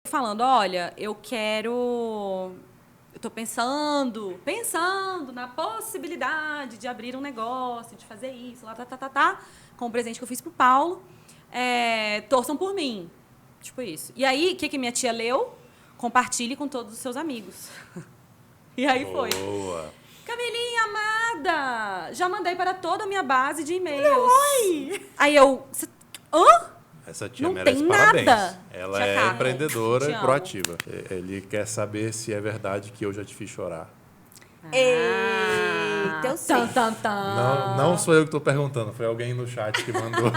falando, olha, eu tô pensando na possibilidade de abrir um negócio, de fazer isso, lá, com o presente que eu fiz pro Paulo. Torçam por mim. Tipo isso. E aí, o que minha tia leu? Compartilhe com todos os seus amigos. E aí foi. Boa. Camilinha amada! Já mandei para toda a minha base de e-mails. Oi! Aí eu... Hã? Essa tia Não merece tem parabéns. nada. Ela Tia é Carla, empreendedora te e amo. proativa. Ele quer saber se é verdade que eu já te fiz chorar. Eita, eu sei. Não sou eu que estou perguntando, foi alguém no chat que mandou.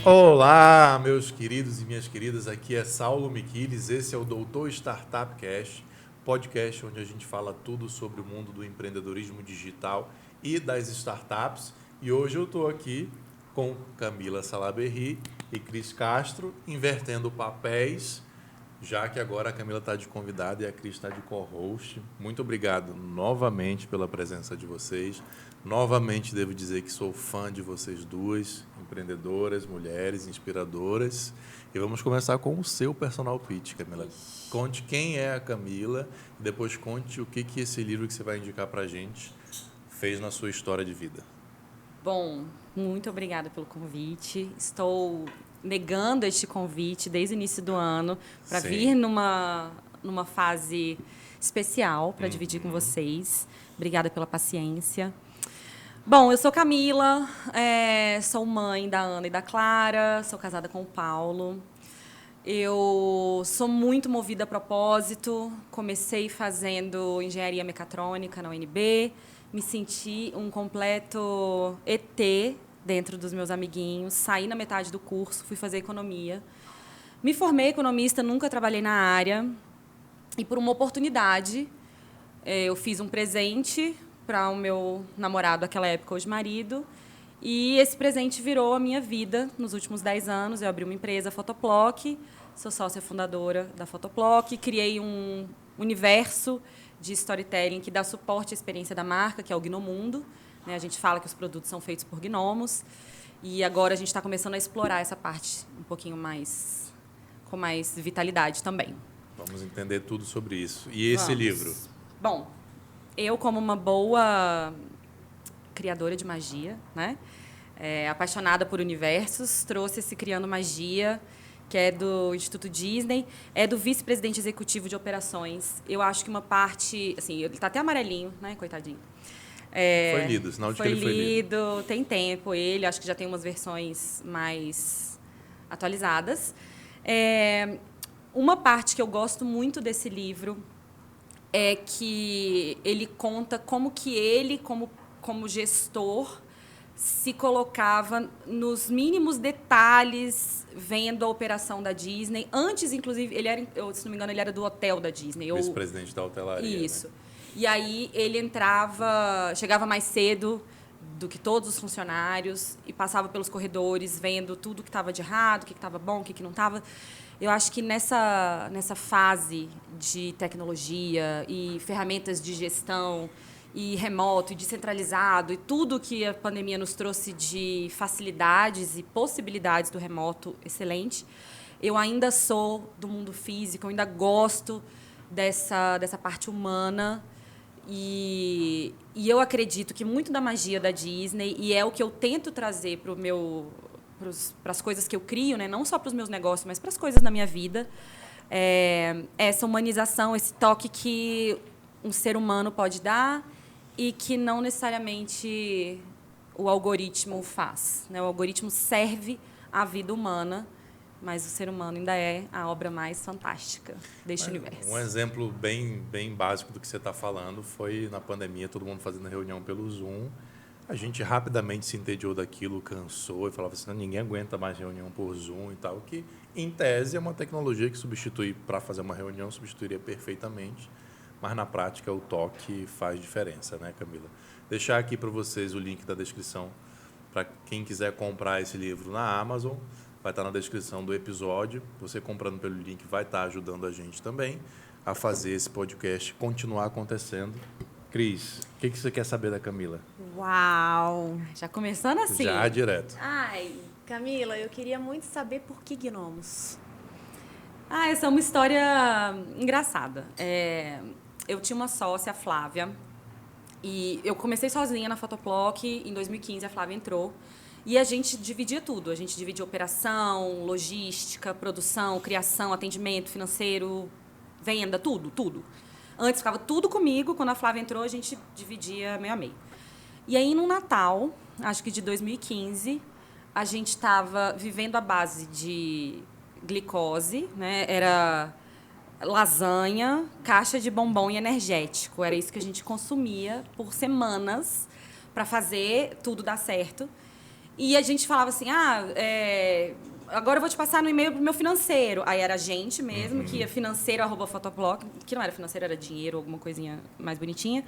Olá, meus queridos e minhas queridas, aqui é Saulo Miquiles, esse é o Doutor Startup Cash, podcast onde a gente fala tudo sobre o mundo do empreendedorismo digital e das startups. E hoje eu estou aqui com Camila Salaberry e Cris Castro, invertendo papéis, já que agora a Camila está de convidada e a Cris está de co-host. Muito obrigado novamente pela presença de vocês. Novamente devo dizer que sou fã de vocês duas, empreendedoras, mulheres, inspiradoras. E vamos começar com o seu personal pitch, Camila. Conte quem é a Camila e depois conte o que esse livro que você vai indicar para a gente fez na sua história de vida. Bom, muito obrigada pelo convite. Estou negando este convite desde o início do ano para vir numa fase especial para dividir com vocês. Obrigada pela paciência. Bom, eu sou Camila, sou mãe da Ana e da Clara, sou casada com o Paulo. Eu sou muito movida a propósito, comecei fazendo engenharia mecatrônica na UNB, me senti um completo ET dentro dos meus amiguinhos, saí na metade do curso, fui fazer economia. Me formei economista, nunca trabalhei na área, e por uma oportunidade, eu fiz um presente para o meu namorado, naquela época, hoje marido, e esse presente virou a minha vida nos últimos 10 anos. Eu abri uma empresa, Photoplock, sou sócia fundadora da Photoplock, criei um universo de storytelling que dá suporte à experiência da marca, que é o Gnomundo. A gente fala que os produtos são feitos por gnomos, e agora a gente está começando a explorar essa parte um pouquinho mais, com mais vitalidade também. Vamos entender tudo sobre isso. E esse livro? Bom, eu, como uma boa criadora de magia, né? Apaixonada por universos, trouxe esse Criando Magia, que é do Instituto Disney, é do vice-presidente executivo de operações. Eu acho que uma parte... Assim, ele está até amarelinho, né, coitadinho. Foi lido, sinal de que ele foi lido. Tem tempo ele, acho que já tem umas versões mais atualizadas. Uma parte que eu gosto muito desse livro é que ele conta como que ele, como gestor, se colocava nos mínimos detalhes vendo a operação da Disney. Antes, inclusive, ele era, se não me engano, ele era do hotel da Disney. Vice-presidente da hotelaria. Isso. Né? E aí ele chegava mais cedo do que todos os funcionários e passava pelos corredores vendo tudo que estava de errado, o que estava bom, o que não estava. Eu acho que nessa fase de tecnologia e ferramentas de gestão e remoto e descentralizado e tudo que a pandemia nos trouxe de facilidades e possibilidades do remoto excelente, eu ainda sou do mundo físico, eu ainda gosto dessa parte humana. E eu acredito que muito da magia da Disney, e é o que eu tento trazer para as coisas que eu crio, né? Não só para os meus negócios, mas para as coisas da minha vida, essa humanização, esse toque que um ser humano pode dar e que não necessariamente o algoritmo faz, né? O algoritmo serve à vida humana, mas o ser humano ainda é a obra mais fantástica deste universo. Um exemplo bem básico do que você está falando foi na pandemia, todo mundo fazendo reunião pelo Zoom. A gente rapidamente se entediou daquilo, cansou e falava assim, ninguém aguenta mais reunião por Zoom e tal, que em tese é uma tecnologia que substitui, para fazer uma reunião, substituiria perfeitamente, mas na prática o toque faz diferença, né, Camila? Deixar aqui para vocês o link da descrição para quem quiser comprar esse livro na Amazon. Vai estar na descrição do episódio. Você comprando pelo link vai estar ajudando a gente também a fazer esse podcast continuar acontecendo Cris, o que você quer saber da Camila? Uau! Já começando assim. Já direto. Ai, Camila, eu queria muito saber por que gnomos. Essa é uma história engraçada. Eu tinha uma sócia, a Flávia, e eu comecei sozinha na Photoplock. Em 2015, a Flávia entrou. E a gente dividia tudo. A gente dividia operação, logística, produção, criação, atendimento financeiro, venda, tudo. Antes ficava tudo comigo. Quando a Flávia entrou, a gente dividia meio a meio. E aí, no Natal, acho que de 2015, a gente estava vivendo à base de glicose, né? Era lasanha, caixa de bombom e energético. Era isso que a gente consumia por semanas para fazer tudo dar certo. E a gente falava assim, agora eu vou te passar no e-mail pro meu financeiro. Aí era a gente mesmo, que ia financeiro@photoplock, que não era financeiro, era dinheiro, alguma coisinha mais bonitinha.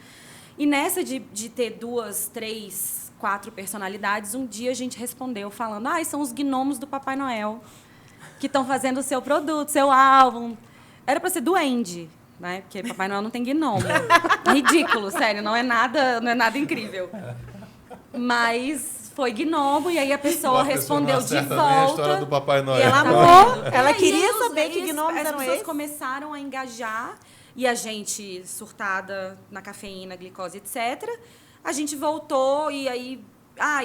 E nessa de ter 2, 3, 4 personalidades, um dia a gente respondeu falando, são os gnomos do Papai Noel que estão fazendo o seu produto, seu álbum. Era para ser duende, né? Porque Papai Noel não tem gnomo. Ridículo, sério, não é nada incrível. Mas foi gnomo, e aí a pessoa respondeu de volta. A história do Papai Noel. E ela amou, ela queria saber que gnomos eram As esses. pessoas começaram a engajar, e a gente, surtada na cafeína, glicose, etc., a gente voltou, e aí,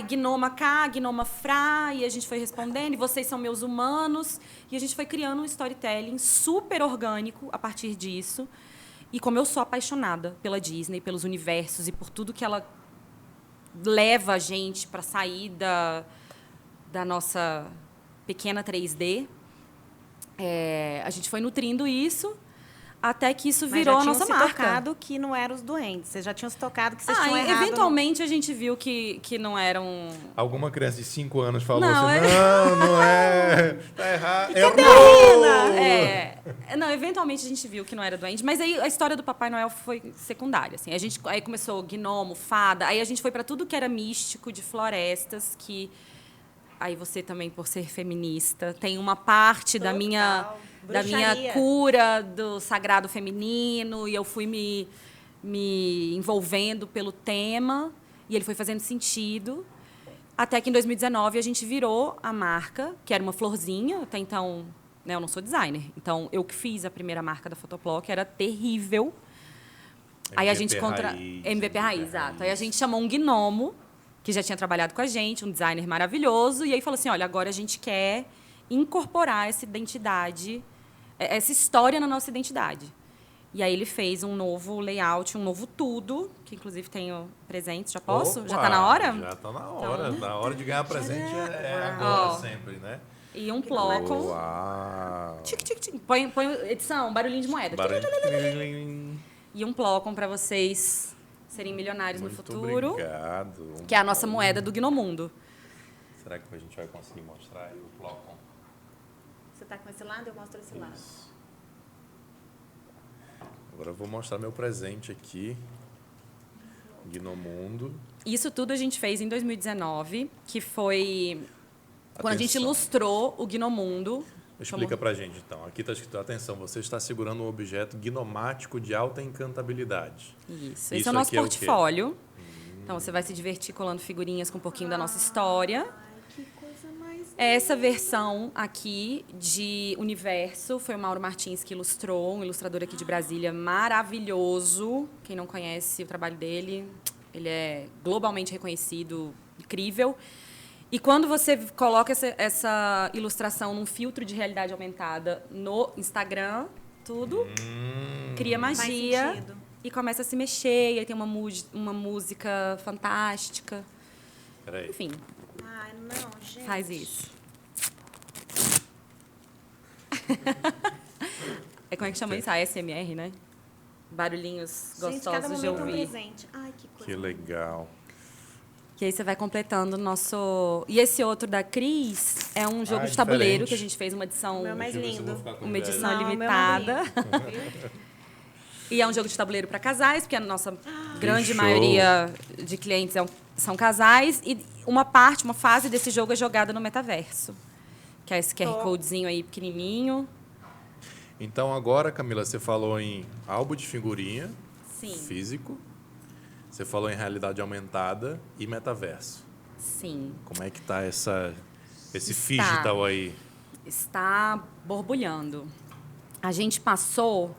gnoma cá, gnoma frá, e a gente foi respondendo, e vocês são meus humanos, e a gente foi criando um storytelling super orgânico a partir disso. E como eu sou apaixonada pela Disney, pelos universos e por tudo que ela leva a gente para sair da nossa pequena 3D, a gente foi nutrindo isso até que isso virou a nossa marca. Mas já tinham se tocado que não eram os doentes. Vocês já tinham se tocado que vocês tinham errado. Eventualmente a gente viu que não eram... Alguma criança de 5 anos falou Não, assim, não é, tá errado. Não, eventualmente a gente viu que não era doente, mas aí a história do Papai Noel foi secundária, assim. Aí começou gnomo, fada, aí a gente foi para tudo que era místico, de florestas, que aí você também, por ser feminista, tem uma parte da minha cura do sagrado feminino, e eu fui me envolvendo pelo tema, e ele foi fazendo sentido, até que em 2019 a gente virou a marca, que era uma florzinha. Até então, né, eu não sou designer, então eu que fiz a primeira marca da Photoplock, era terrível. Aí a gente MVP Raiz, exato. Aí a gente chamou um gnomo que já tinha trabalhado com a gente, um designer maravilhoso, e aí falou assim, olha, agora a gente quer incorporar essa identidade, essa história na nossa identidade. E aí ele fez um novo layout, um novo tudo, que inclusive tenho presentes. Já posso? Opa, já está na hora? Já está na hora. Na hora de ganhar presente é agora, sempre, né? E um Plocon. Uau! Tic, tic, tic. Põe edição, barulhinho de moeda. E um Plocon para vocês serem milionários Muito no futuro. Obrigado. Que é a nossa moeda do Gnomundo. Será que a gente vai conseguir mostrar aí o Plocon? Você está com esse lado, eu mostro esse lado. Isso. Agora eu vou mostrar meu presente aqui. Gnomundo. Isso tudo a gente fez em 2019, que foi quando a gente ilustrou o Gnomundo. Explica pra gente, então. Aqui está escrito, atenção, você está segurando um objeto gnomático de alta encantabilidade. Isso. Esse é o nosso portfólio. Então, você vai se divertir colando figurinhas com um pouquinho da nossa história. Que coisa mais... Essa versão aqui de Universo foi o Mauro Martins que ilustrou, um ilustrador aqui de Brasília maravilhoso. Quem não conhece o trabalho dele, ele é globalmente reconhecido, incrível. E quando você coloca essa ilustração num filtro de realidade aumentada no Instagram, tudo cria magia e começa a se mexer. E aí tem uma música fantástica. Peraí. Enfim. Ai, não, gente. Faz isso. Como é que chama isso? ASMR, né? Barulhinhos Gente, cada gostosos de momento é um ouvir. presente. Ai, que coisa. Que legal. E aí você vai completando o nosso... E esse outro da Cris é um jogo de tabuleiro diferente. que a gente fez uma edição... O meu é mais Deixa eu ver se eu vou lindo. ficar com Uma inveja. edição Não, o meu limitada. é E é um jogo de tabuleiro para casais, porque a nossa grande show. maioria de clientes são casais. E uma fase desse jogo é jogada no metaverso. Que é esse QR Codezinho aí pequenininho. Então agora, Camila, você falou em álbum de figurinha Sim. físico Você falou em realidade aumentada e metaverso. Sim. Como é que está esse digital aí? Está borbulhando. A gente passou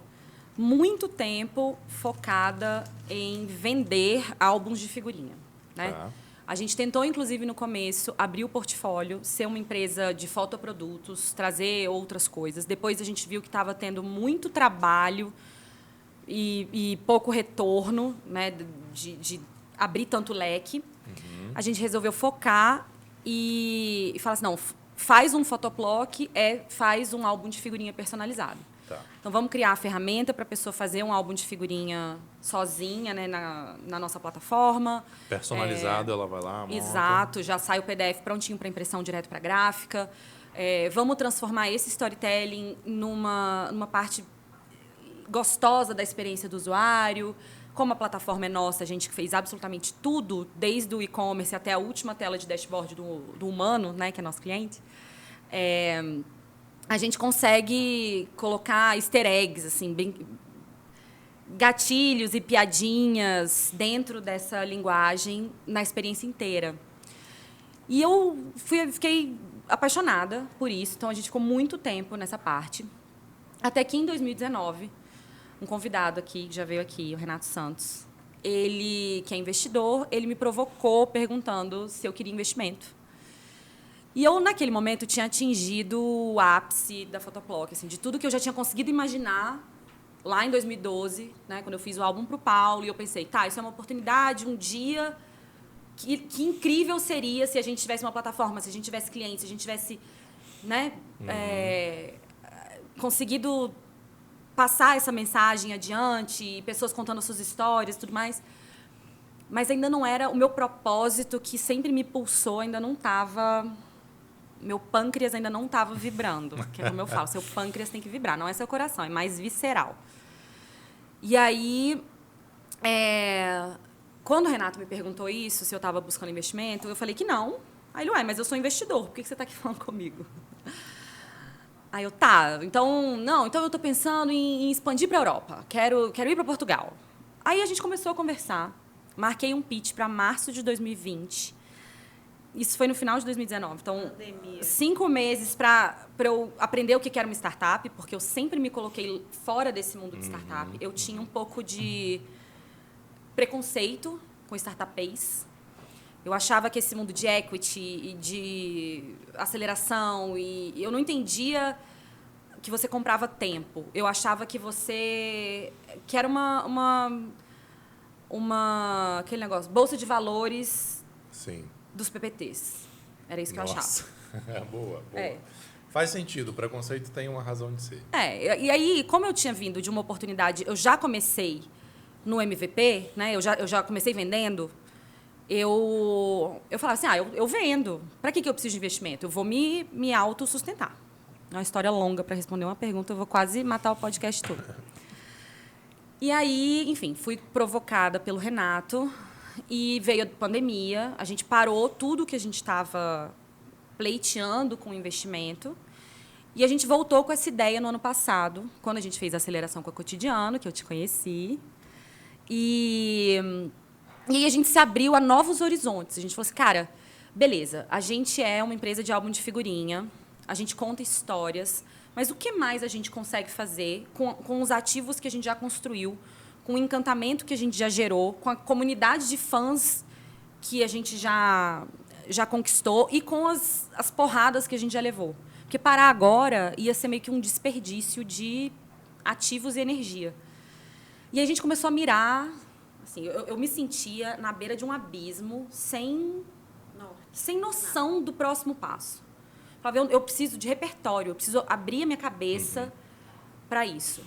muito tempo focada em vender álbuns de figurinha, né? Tá. A gente tentou, inclusive, no começo, abrir o portfólio, ser uma empresa de fotoprodutos, trazer outras coisas. Depois a gente viu que estava tendo muito trabalho e pouco retorno, né, de abrir tanto leque. A gente resolveu focar e falar assim, não, faz um photoblock, faz um álbum de figurinha personalizado. Tá. Então, vamos criar a ferramenta para a pessoa fazer um álbum de figurinha sozinha, né, na nossa plataforma. Personalizado, ela vai lá, monta. Exato, já sai o PDF prontinho para impressão direto para a gráfica. Vamos transformar esse storytelling numa parte gostosa da experiência do usuário. Como a plataforma é nossa, a gente fez absolutamente tudo, desde o e-commerce até a última tela de dashboard do humano, né, que é nosso cliente. A gente consegue colocar easter eggs, assim, gatilhos e piadinhas dentro dessa linguagem na experiência inteira. E eu fiquei apaixonada por isso, então a gente ficou muito tempo nessa parte. Até que em 2019, um convidado aqui, que já veio aqui, o Renato Santos, ele, que é investidor, ele me provocou perguntando se eu queria investimento. E eu, naquele momento, tinha atingido o ápice da Photoblock, assim, de tudo que eu já tinha conseguido imaginar lá em 2012, né, quando eu fiz o álbum para o Paulo, e eu pensei, tá, isso é uma oportunidade, um dia, que incrível seria se a gente tivesse uma plataforma, se a gente tivesse clientes, se a gente tivesse, né, conseguido passar essa mensagem adiante, pessoas contando suas histórias e tudo mais. Mas ainda não era o meu propósito, que sempre me pulsou, ainda não estava... Meu pâncreas ainda não estava vibrando, que é como eu falo, seu pâncreas tem que vibrar, não é seu coração, é mais visceral. E aí, quando o Renato me perguntou isso, se eu estava buscando investimento, eu falei que não. Aí ele, mas eu sou investidor, por que você está aqui falando comigo? Aí eu, então eu estou pensando em expandir para a Europa, quero ir para Portugal. Aí a gente começou a conversar, marquei um pitch para março de 2020. Isso foi no final de 2019. Então, 5 meses para eu aprender o que era uma startup, porque eu sempre me coloquei fora desse mundo de startup. Eu tinha um pouco de preconceito com startupês. Eu achava que esse mundo de equity e de aceleração, e eu não entendia que você comprava tempo. Eu achava que era aquele negócio, bolsa de valores. Sim. Dos PPTs. Era isso que eu achava. Boa. Faz sentido, o preconceito tem uma razão de ser. E aí, como eu tinha vindo de uma oportunidade, eu já comecei no MVP, né? Eu já comecei vendendo, eu falava assim, eu vendo. Para que eu preciso de investimento? Eu vou me autossustentar. É uma história longa para responder uma pergunta, eu vou quase matar o podcast todo. E aí, enfim, fui provocada pelo Renato. E veio a pandemia, a gente parou tudo que a gente estava pleiteando com o investimento. E a gente voltou com essa ideia no ano passado, quando a gente fez a aceleração com a Cotidiano, que eu te conheci. E aí a gente se abriu a novos horizontes. A gente falou assim, cara, beleza, a gente é uma empresa de álbum de figurinha, a gente conta histórias, mas o que mais a gente consegue fazer com os ativos que a gente já construiu, com o encantamento que a gente já gerou, com a comunidade de fãs que a gente já conquistou e com as porradas que a gente já levou. Porque parar agora ia ser meio que um desperdício de ativos e energia. E a gente começou a mirar, assim, eu me sentia na beira de um abismo, sem noção do próximo passo. Falava, eu preciso de repertório, eu preciso abrir a minha cabeça para isso.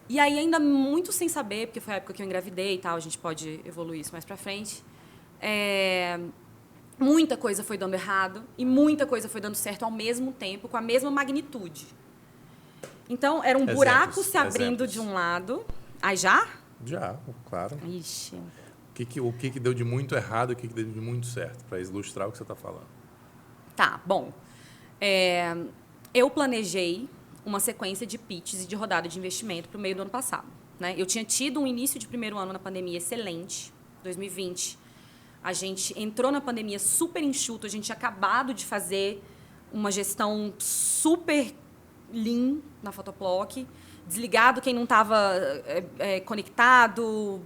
E aí, ainda muito sem saber, porque foi a época que eu engravidei e tal, a gente pode evoluir isso mais para frente, muita coisa foi dando errado e muita coisa foi dando certo ao mesmo tempo, com a mesma magnitude. Então, era um buraco se abrindo de um lado. Aí já? Já, claro. Ixi. O que deu de muito errado e o que deu de muito certo, para ilustrar o que você está falando? Tá, bom. Eu planejei uma sequência de pitches e de rodada de investimento para o meio do ano passado, né? Eu tinha tido um início de primeiro ano na pandemia excelente. 2020, a gente entrou na pandemia super enxuto, a gente tinha acabado de fazer uma gestão super lean na Photoploc, desligado quem não estava conectado,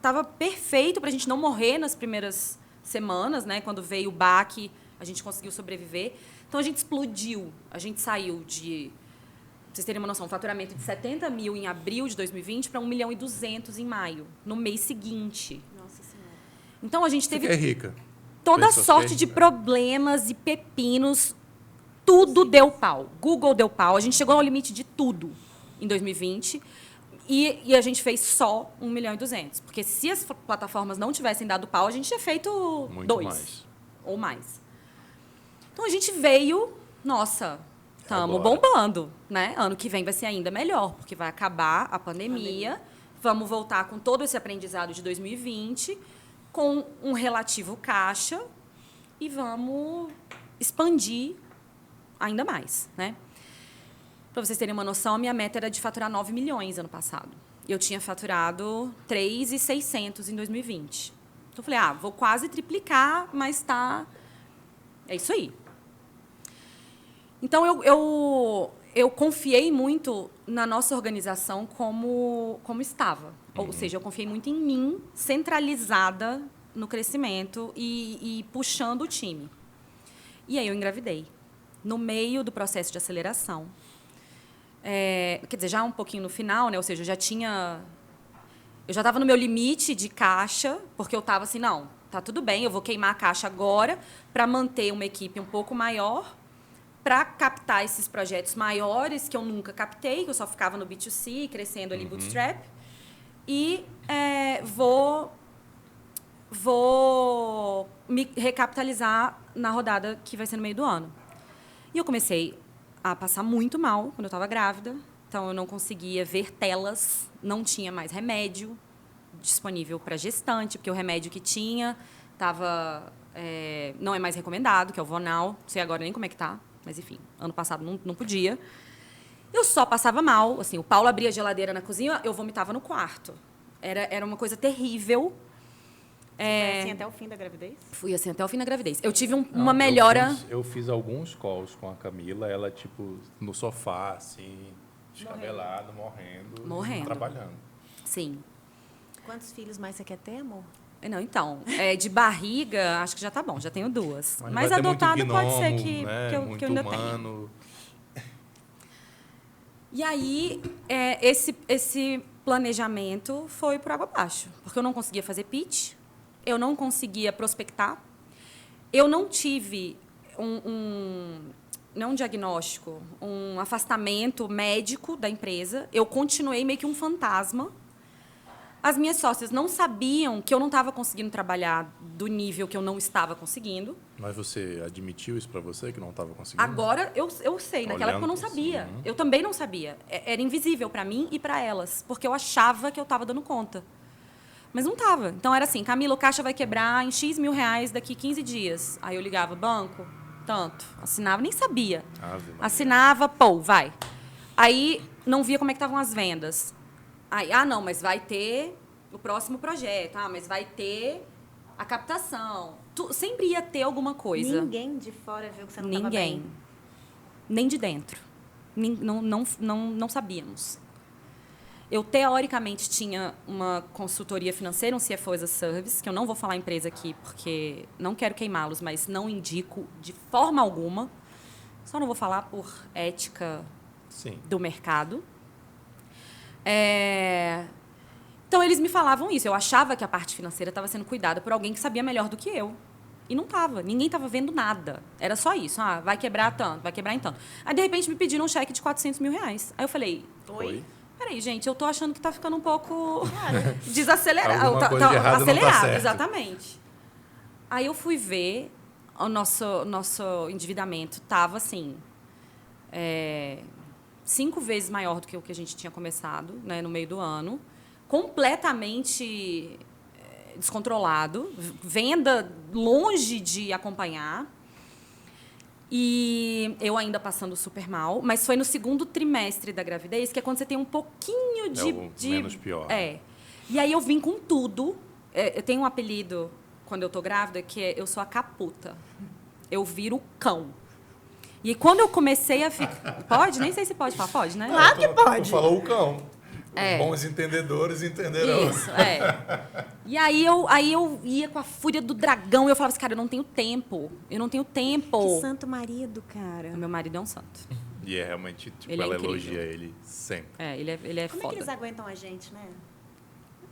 tava perfeito para a gente não morrer nas primeiras semanas, né? Quando veio o baque, a gente conseguiu sobreviver. Então, a gente explodiu. A gente saiu de, pra vocês terem uma noção, um faturamento de 70 mil em abril de 2020 para 1,2 milhão em maio, no mês seguinte. Nossa Senhora. Então, a gente teve Você é rica. toda Pessoas sorte de que- problemas e pepinos. Tudo deu pau. Google deu pau. A gente chegou ao limite de tudo em 2020. E a gente fez só 1,2 milhão. Porque se as plataformas não tivessem dado pau, a gente tinha feito Muito 2 mais. ou mais. Então a gente veio, nossa, estamos Agora. bombando, né? Ano que vem vai ser ainda melhor, porque vai acabar a pandemia. Vamos voltar com todo esse aprendizado de 2020, com um relativo caixa e vamos expandir ainda mais, né? Para vocês terem uma noção, a minha meta era de faturar 9 milhões ano passado. Eu tinha faturado 3.600 em 2020. Então, eu falei, vou quase triplicar, mas tá... É isso aí. Então, eu confiei muito na nossa organização como estava. Ou seja, eu confiei muito em mim, centralizada no crescimento e puxando o time. E aí eu engravidei. No meio do processo de aceleração. Quer dizer, já um pouquinho no final, né? Ou seja, eu já estava no meu limite de caixa, porque eu estava assim, não, tá tudo bem, eu vou queimar a caixa agora para manter uma equipe um pouco maior, para captar esses projetos maiores que eu nunca captei, que eu só ficava no B2C, crescendo ali bootstrap, e vou me recapitalizar na rodada que vai ser no meio do ano. E eu comecei a passar muito mal quando eu estava grávida. Então, eu não conseguia ver telas, não tinha mais remédio disponível para gestante, porque o remédio que tinha não é mais recomendado, que é o Vonal. Não sei agora nem como é que tá, mas, enfim, ano passado não podia. Eu só passava mal. Assim, o Paulo abria a geladeira na cozinha, eu vomitava no quarto. Era uma coisa terrível. Foi assim até o fim da gravidez? Fui assim até o fim da gravidez. Eu tive uma melhora... Eu fiz alguns calls com a Camila, ela, tipo, no sofá, assim, descabelada, morrendo. Trabalhando. Sim. Quantos filhos mais você quer ter, amor? Não, então, de barriga, acho que já tá bom, já tenho 2. Mas vai ter muito adotado pode ser gnomo, que, né? que eu Muito ainda humano. tenha. E aí, esse planejamento foi por água abaixo, porque eu não conseguia fazer pitch, eu não conseguia prospectar, eu não tive não um diagnóstico, um afastamento médico da empresa, eu continuei meio que um fantasma. As minhas sócias não sabiam que eu não estava conseguindo trabalhar do nível que eu não estava conseguindo. Mas você admitiu isso para você, que não estava conseguindo? Agora eu sei, naquela época eu não sabia. Eu também não sabia. Era invisível para mim e para elas, porque eu achava que eu estava dando conta. Mas não estava. Então era assim, Camila, o caixa vai quebrar em X mil reais daqui 15 dias. Aí eu ligava, banco, tanto. Assinava, nem sabia. Assinava, vai. Aí não via como é que estavam as vendas. Aí, não, mas vai ter o próximo projeto. Mas vai ter a captação. Sempre ia ter alguma coisa. Ninguém de fora viu que você não estava bem? Ninguém. Nem de dentro. Não sabíamos. Eu, teoricamente, tinha uma consultoria financeira, um CFO as a Service, que eu não vou falar a empresa aqui, porque não quero queimá-los, mas não indico de forma alguma. Só não vou falar por ética do mercado. Então, eles me falavam isso. Eu achava que a parte financeira estava sendo cuidada por alguém que sabia melhor do que eu. E não estava. Ninguém estava vendo nada. Era só isso. Vai quebrar tanto, vai quebrar em tanto. Aí, de repente, me pediram um cheque de 400 mil reais. Aí eu falei... Oi? Peraí, gente, eu tô achando que tá ficando um pouco desacelerado. Alguma coisa de errado acelerado, não tá certo. Exatamente. Aí eu fui ver, o nosso endividamento estava assim... 5 vezes maior do que o que a gente tinha começado, né, no meio do ano, completamente descontrolado, venda longe de acompanhar, e eu ainda passando super mal, mas foi no segundo trimestre da gravidez, que é quando você tem um pouquinho de menos pior. E aí eu vim com tudo. Eu tenho um apelido, quando eu tô grávida, que é eu sou a caputa. Eu viro cão. E quando eu comecei a ficar... Pode? Nem sei se pode falar. Pode, né? Claro que pode. Tu falou o cão. É. Os bons entendedores entenderão. Isso, E aí eu ia com a fúria do dragão e eu falava assim, cara, eu não tenho tempo. Eu não tenho tempo. Que santo marido, cara. Meu marido é um santo. E é realmente, tipo, Ele é ela incrível. elogia ele sempre. Ele é Como é foda. que eles aguentam a gente, né?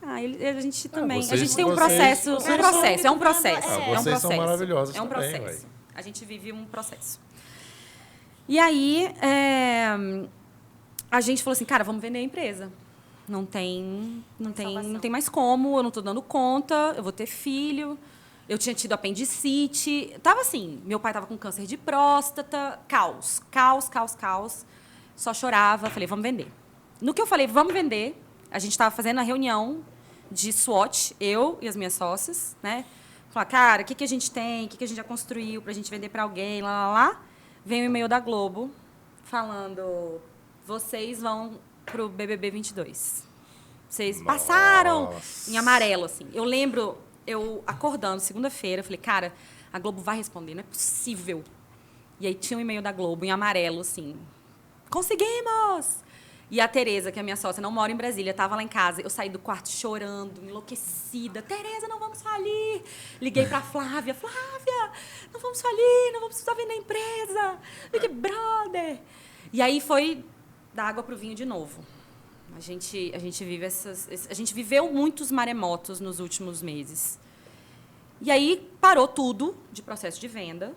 A gente também. vocês- a gente tem um vocês- processo. vocês é um processo. É um processo. Ah, é um vocês são processo. maravilhosos É um também, processo. ué. A gente vive um processo. E aí, a gente falou assim, cara, vamos vender a empresa. Não tem mais como, eu não estou dando conta, eu vou ter filho. Eu tinha tido apendicite. Tava assim, meu pai estava com câncer de próstata, caos. Só chorava, falei, vamos vender. No que eu falei, vamos vender, a gente estava fazendo a reunião de SWOT, eu e as minhas sócias, né? Falar, cara, o que a gente tem, o que a gente já construiu para a gente vender para alguém, lá. Vem o e-mail da Globo falando, vocês vão pro BBB 22. Vocês passaram em amarelo, assim. Eu lembro, eu acordando segunda-feira, eu falei, cara, a Globo vai responder, não é possível. E aí tinha um e-mail da Globo em amarelo, assim, conseguimos! E a Tereza, que é a minha sócia, não mora em Brasília, estava lá em casa. Eu saí do quarto chorando, enlouquecida. Tereza, não vamos falir. Liguei para a Flávia. Flávia, não vamos falir, não vamos precisar vender a empresa. Big Brother. E aí foi da água para o vinho de novo. A gente viveu muitos maremotos nos últimos meses. E aí parou tudo de processo de venda.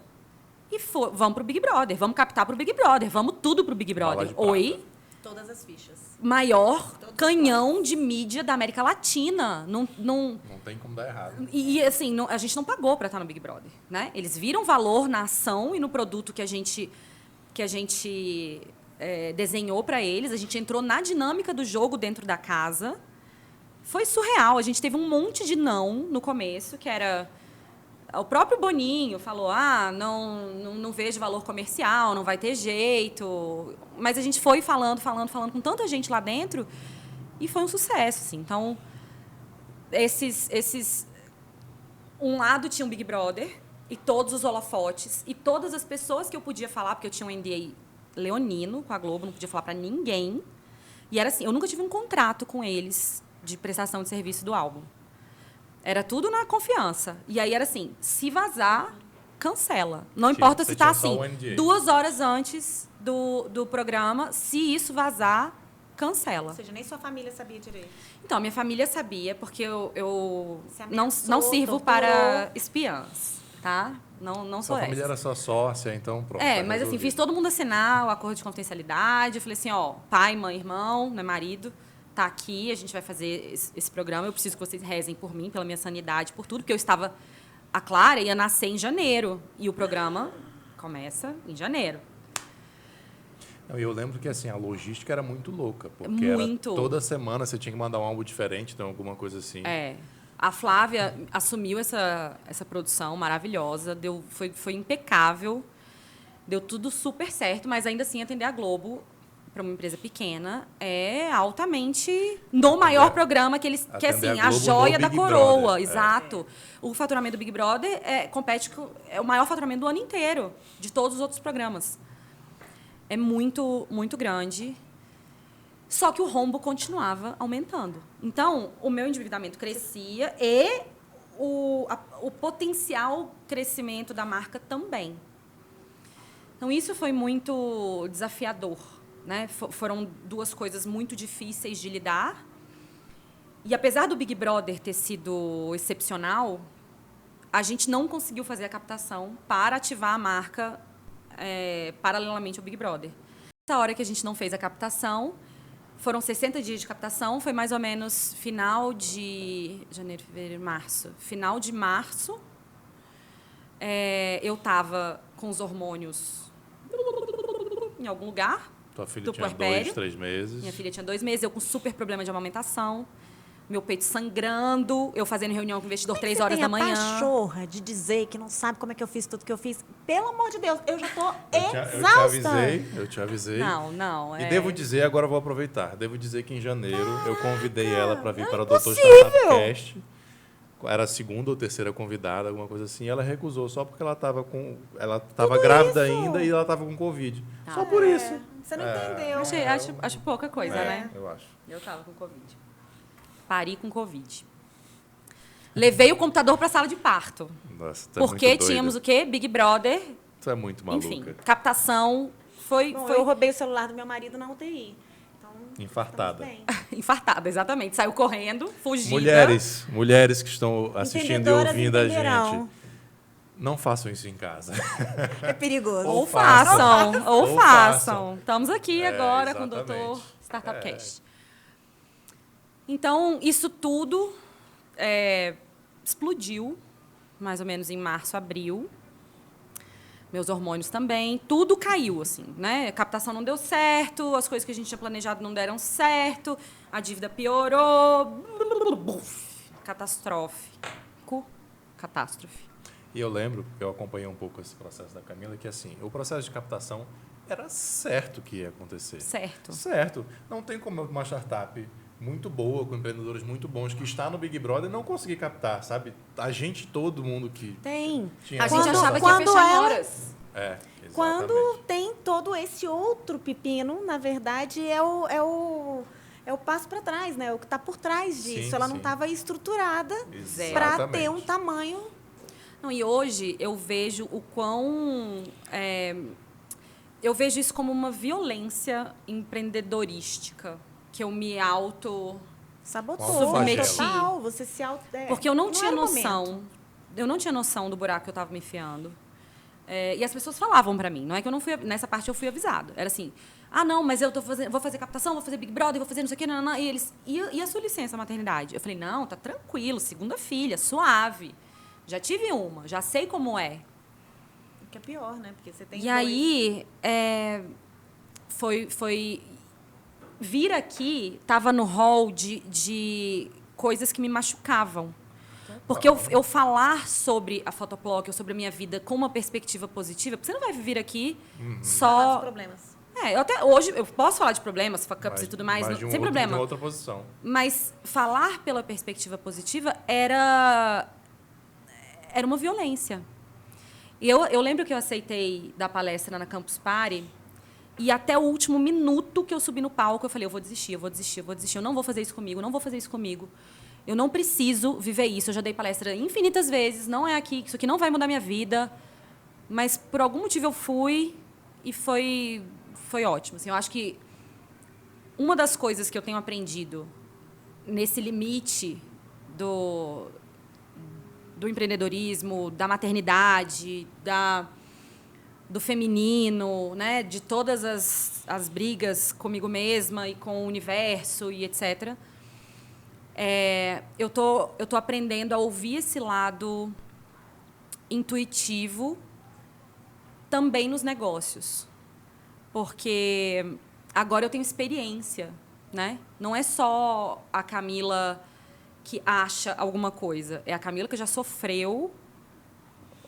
E vamos para o Big Brother. Vamos captar para o Big Brother. Vamos tudo para o Big Brother. Oi? Todas as fichas. Maior canhão de mídia da América Latina. Não tem como dar errado. E assim, a gente não pagou para estar no Big Brother, né? Eles viram valor na ação e no produto que a gente desenhou para eles. A gente entrou na dinâmica do jogo dentro da casa. Foi surreal. A gente teve um monte de não no começo, que era... O próprio Boninho falou, não vejo valor comercial, não vai ter jeito. Mas a gente foi falando com tanta gente lá dentro e foi um sucesso, assim. Então, um lado tinha um Big Brother e todos os holofotes e todas as pessoas que eu podia falar, porque eu tinha um NDA leonino com a Globo, não podia falar para ninguém. E era assim, eu nunca tive um contrato com eles de prestação de serviço do álbum. Era tudo na confiança. E aí era assim, se vazar, cancela. Não importa se está assim, 2 horas antes do programa, se isso vazar, cancela. Ou seja, nem sua família sabia direito. Então, minha família sabia, porque eu não sirvo torturou. para espiãs, tá? Não sou essa. Sua família era sua sócia, então pronto. Mas assim, fiz todo mundo assinar o acordo de confidencialidade. Eu falei assim, pai, mãe, irmão, né, marido... Tá aqui, a gente vai fazer esse programa. Eu preciso que vocês rezem por mim, pela minha sanidade, por tudo, porque eu estava... A Clara ia nascer em janeiro e o programa começa em janeiro. Eu lembro que assim, a logística era muito louca, porque muito. Toda semana você tinha que mandar um álbum diferente, então alguma coisa assim. A Flávia assumiu essa produção maravilhosa, foi impecável, deu tudo super certo, mas ainda assim atender a Globo... para uma empresa pequena, é altamente no maior programa que eles... Que é assim, a joia da coroa. Exato. O faturamento do Big Brother compete com... É o maior faturamento do ano inteiro, de todos os outros programas. É muito, muito grande. Só que o rombo continuava aumentando. Então, o meu endividamento crescia e o potencial crescimento da marca também. Então, isso foi muito desafiador. Né? Foram 2 coisas muito difíceis de lidar. E apesar do Big Brother ter sido excepcional, a gente não conseguiu fazer a captação para ativar a marca paralelamente ao Big Brother. Nessa hora que a gente não fez a captação, foram 60 dias de captação, foi mais ou menos final de janeiro, fevereiro, março. Final de março, eu estava com os hormônios em algum lugar. Tua filha do tinha puerpério. 2, 3 meses. Minha filha tinha 2 meses, eu com super problema de amamentação, meu peito sangrando, eu fazendo reunião com o investidor 3 horas Você da tem a manhã. pachorra de dizer que não sabe como é que eu fiz tudo que eu fiz. Pelo amor de Deus, eu já tô Eu te avisei. Não. E devo dizer, agora eu vou aproveitar, devo dizer que em janeiro eu convidei ela para vir para o Dr. impossível. Startupcast. Era a segunda ou terceira convidada, alguma coisa assim. Ela recusou só porque ela estava grávida ainda e ela estava com Covid. Só por isso. Você não entendeu. Acho pouca coisa, né? Eu acho. Eu tava com Covid. Pari com Covid. Levei o computador para a sala de parto. Nossa, tá porque muito doida. tínhamos o quê? Big Brother. Tu é muito maluca. Enfim, captação foi... Bom, foi eu roubei o celular do meu marido na UTI. Então, Infartada. estamos bem. infartada, exatamente. Saiu correndo, fugindo. Mulheres que estão assistindo e Entendedoras ouvindo a entenderão. gente, não façam isso em casa. É perigoso. Ou façam. façam. Ou Ou façam. façam. Estamos aqui agora com o exatamente. Dr. Startupcast. Então, isso tudo explodiu, mais ou menos em março, abril. Meus hormônios também. Tudo caiu, assim, né? A captação não deu certo, as coisas que a gente tinha planejado não deram certo, a dívida piorou. Catástrofe. E eu lembro, porque eu acompanhei um pouco esse processo da Camila, que assim, o processo de captação era certo que ia acontecer. Certo. Não tem como uma startup muito boa, com empreendedores muito bons, que está no Big Brother, não conseguir captar, sabe? todo mundo que Tem. tinha A gente essa achava que captação. ia quando fechar ela- horas. Exatamente. Quando tem todo esse outro pepino, na verdade, é o passo para trás, né? O que está por trás disso. Sim, Ela não sim. estava estruturada Exatamente. para ter um tamanho. Não, e hoje eu vejo o quão... eu vejo isso como uma violência empreendedorística, que eu me auto... Sabotou. Submeti. Total. Você se auto... Porque eu não tinha era o noção. momento. Eu não tinha noção do buraco que eu estava me enfiando. E as pessoas falavam para mim. Não é que eu não fui... Nessa parte eu fui avisada. Era assim... não, mas eu vou fazer captação, vou fazer Big Brother, vou fazer não sei o quê. Não. E eles... E a sua licença maternidade? Eu falei, não, tá tranquilo. Segunda filha, suave. Já tive uma. Já sei como é. O que é pior, né? Porque você tem E aí... Foi... Vir aqui estava no hall de coisas que me machucavam. Porque eu falar sobre a Photoplock ou sobre a minha vida com uma perspectiva positiva, porque você não vai vir aqui Falar só... dos problemas. Eu até hoje eu posso falar de problemas, fuck-ups e tudo mais, sem De problema. uma outra posição. Mas falar pela perspectiva positiva era uma violência. E eu lembro que eu aceitei dar palestra na Campus Party e até o último minuto que eu subi no palco, eu falei, eu vou desistir. Eu não vou fazer isso comigo. Eu não preciso viver isso. Eu já dei palestra infinitas vezes, não é aqui, isso aqui não vai mudar minha vida. Mas, por algum motivo, eu fui e foi ótimo. Assim, eu acho que uma das coisas que eu tenho aprendido nesse limite do empreendedorismo, da maternidade, do feminino, né, de todas as brigas comigo mesma e com o universo e etc., eu tô aprendendo a ouvir esse lado intuitivo também nos negócios. Porque agora eu tenho experiência, né? Não é só a Camila que acha alguma coisa. É a Camila que já sofreu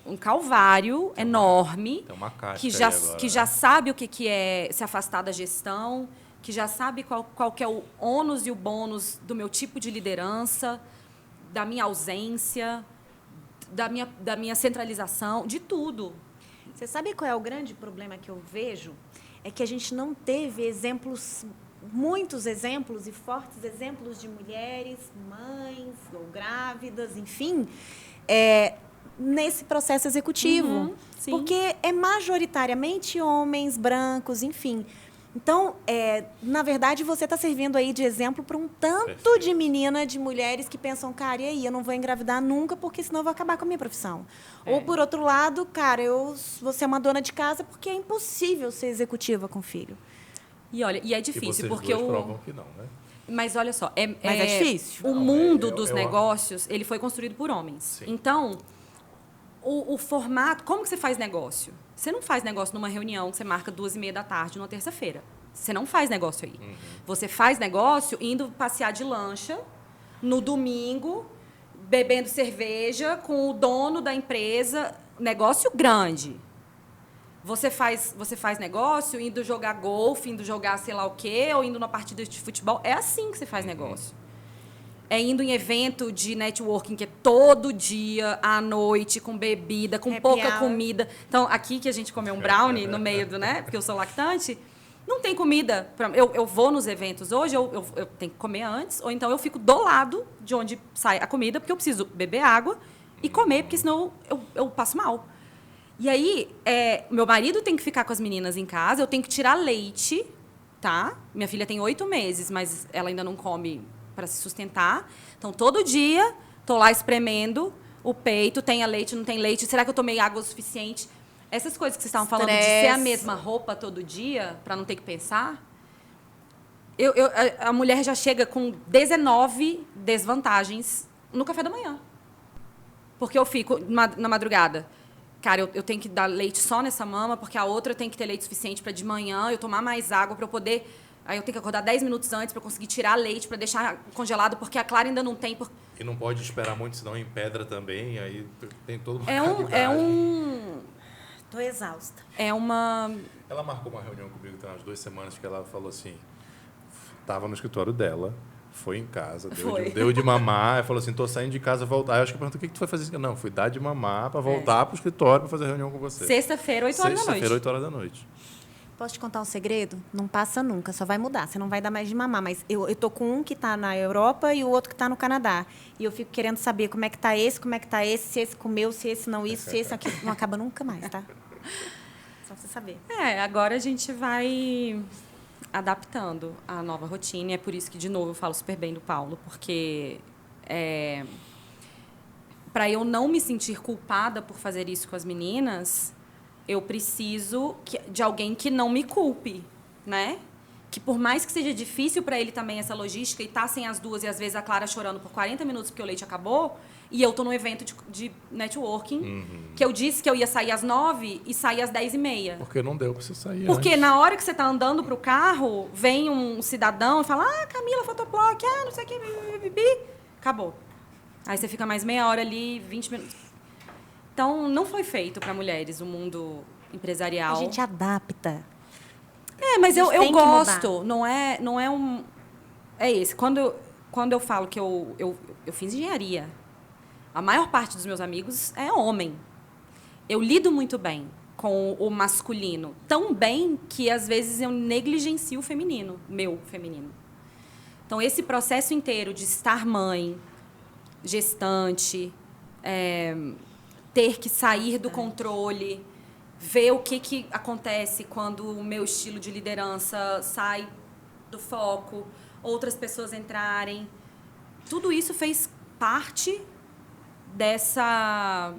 um calvário enorme, Tem uma casca que aí agora, já sabe o que é se afastar da gestão, que já sabe qual que é o ônus e o bônus do meu tipo de liderança, da minha ausência, da minha centralização, de tudo. Você sabe qual é o grande problema que eu vejo? É que a gente não teve muitos exemplos e fortes exemplos de mulheres, mães ou grávidas, enfim, nesse processo executivo. Sim. Porque é majoritariamente homens, brancos, enfim. Então, na verdade, você está servindo aí de exemplo para um tanto de menina, de mulheres que pensam, cara, e aí, eu não vou engravidar nunca, porque senão eu vou acabar com a minha profissão. Ou, por outro lado, cara, eu vou ser uma dona de casa porque é impossível ser executiva com filho. E olha, e é E difícil, vocês porque dois provam que não, né? Mas olha só, Mas é difícil? O Não, mundo eu- dos eu- negócios, ele foi construído por homens. Sim. Então, o formato... Como que você faz negócio? Você não faz negócio numa reunião que você marca 2h30 numa terça-feira. Você não faz negócio aí. Você faz negócio indo passear de lancha, no domingo, bebendo cerveja com o dono da empresa, negócio grande. Você faz negócio indo jogar golfe, indo jogar sei lá o quê, ou indo numa partida de futebol. É assim que você faz negócio. É indo em evento de networking, que é todo dia, à noite, com bebida, com Happy pouca hour. comida. Então, aqui que a gente comeu um brownie no meio do, né? Porque eu sou lactante, não tem comida. Eu vou nos eventos hoje, eu tenho que comer antes, ou então eu fico do lado de onde sai a comida, porque eu preciso beber água e comer, porque senão eu passo mal. E aí, meu marido tem que ficar com as meninas em casa, eu tenho que tirar leite, tá? Minha filha tem 8 meses, mas ela ainda não come para se sustentar. Então, todo dia, tô lá espremendo o peito, tem leite, não tem leite, será que eu tomei água o suficiente? Essas coisas que vocês estavam falando de ser a mesma roupa todo dia, para não ter que pensar, a mulher já chega com 19 desvantagens no café da manhã. Porque eu fico na madrugada. Cara, eu tenho que dar leite só nessa mama, porque a outra tem que ter leite suficiente para de manhã eu tomar mais água para eu poder. Aí eu tenho que acordar 10 minutos antes para conseguir tirar leite, para deixar congelado, porque a Clara ainda não tem. E não pode esperar muito, senão empedra também, aí tem todo uma Tô exausta. Ela marcou uma reunião comigo tem umas 2 semanas que ela falou assim, tava no escritório dela, foi em casa, deu de mamar, falou assim, tô saindo de casa, voltar. Aí eu acho que eu perguntei, o que tu foi fazer? Não, fui dar de mamar para voltar pro escritório para fazer reunião com você. Sexta-feira, 8 horas da noite. Sexta-feira, 8 horas da noite. Posso te contar um segredo? Não passa nunca, só vai mudar. Você não vai dar mais de mamar. Mas eu tô com um que tá na Europa e o outro que tá no Canadá. E eu fico querendo saber como é que tá esse, se esse comeu, se esse não isso, se esse aqui. Não acaba nunca mais, tá? Só pra você saber. Agora a gente vai adaptando a nova rotina. E é por isso que, de novo, eu falo super bem do Paulo, porque para eu não me sentir culpada por fazer isso com as meninas, eu preciso de alguém que não me culpe, né? Que por mais que seja difícil para ele também essa logística e tá sem as duas e às vezes a Clara chorando por 40 minutos porque o leite acabou e eu tô num evento de networking que eu disse que eu ia sair às 9 e sair às 10h30. Porque não deu para você sair Porque antes. na hora que você tá andando pro carro, vem um cidadão e fala, Camila, Fotoploc, não sei o que, bibi. Acabou. Aí você fica mais meia hora ali, 20 minutos. Então, não foi feito para mulheres o mundo empresarial. A gente adapta. Mas eu tem que gosto. Não é um... É esse. Quando eu falo que eu fiz engenharia, a maior parte dos meus amigos é homem. Eu lido muito bem com o masculino. Tão bem que, às vezes, eu negligencio o feminino, meu feminino. Então, esse processo inteiro de estar mãe, gestante, ter que sair do controle, ver o que acontece quando o meu estilo de liderança sai do foco, outras pessoas entrarem. Tudo isso fez parte dessa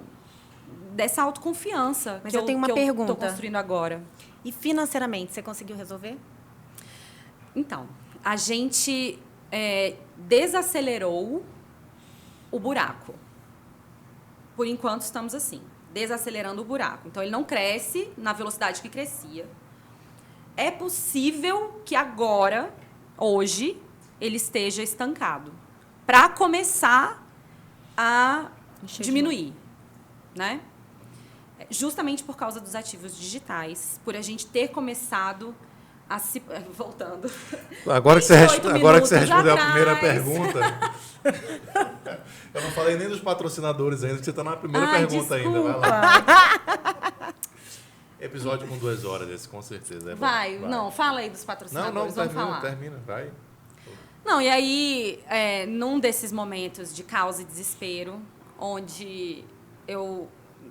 autoconfiança Mas que eu tenho uma pergunta. estou construindo agora. E financeiramente, você conseguiu resolver? Então, a gente desacelerou o buraco. Por enquanto, estamos assim, desacelerando o buraco. Então, ele não cresce na velocidade que crescia. É possível que agora, hoje, ele esteja estancado. Para começar a diminuir, né? Justamente por causa dos ativos digitais, por a gente ter começado a se... Voltando. Agora que você respondeu atrás. a primeira pergunta... Eu não falei nem dos patrocinadores ainda, que você está na primeira pergunta ainda. Vai lá. Episódio com 2 horas esse, com certeza. Vai. Não, fala aí dos patrocinadores. Termina, vai. Não, e aí, num desses momentos de caos e desespero, onde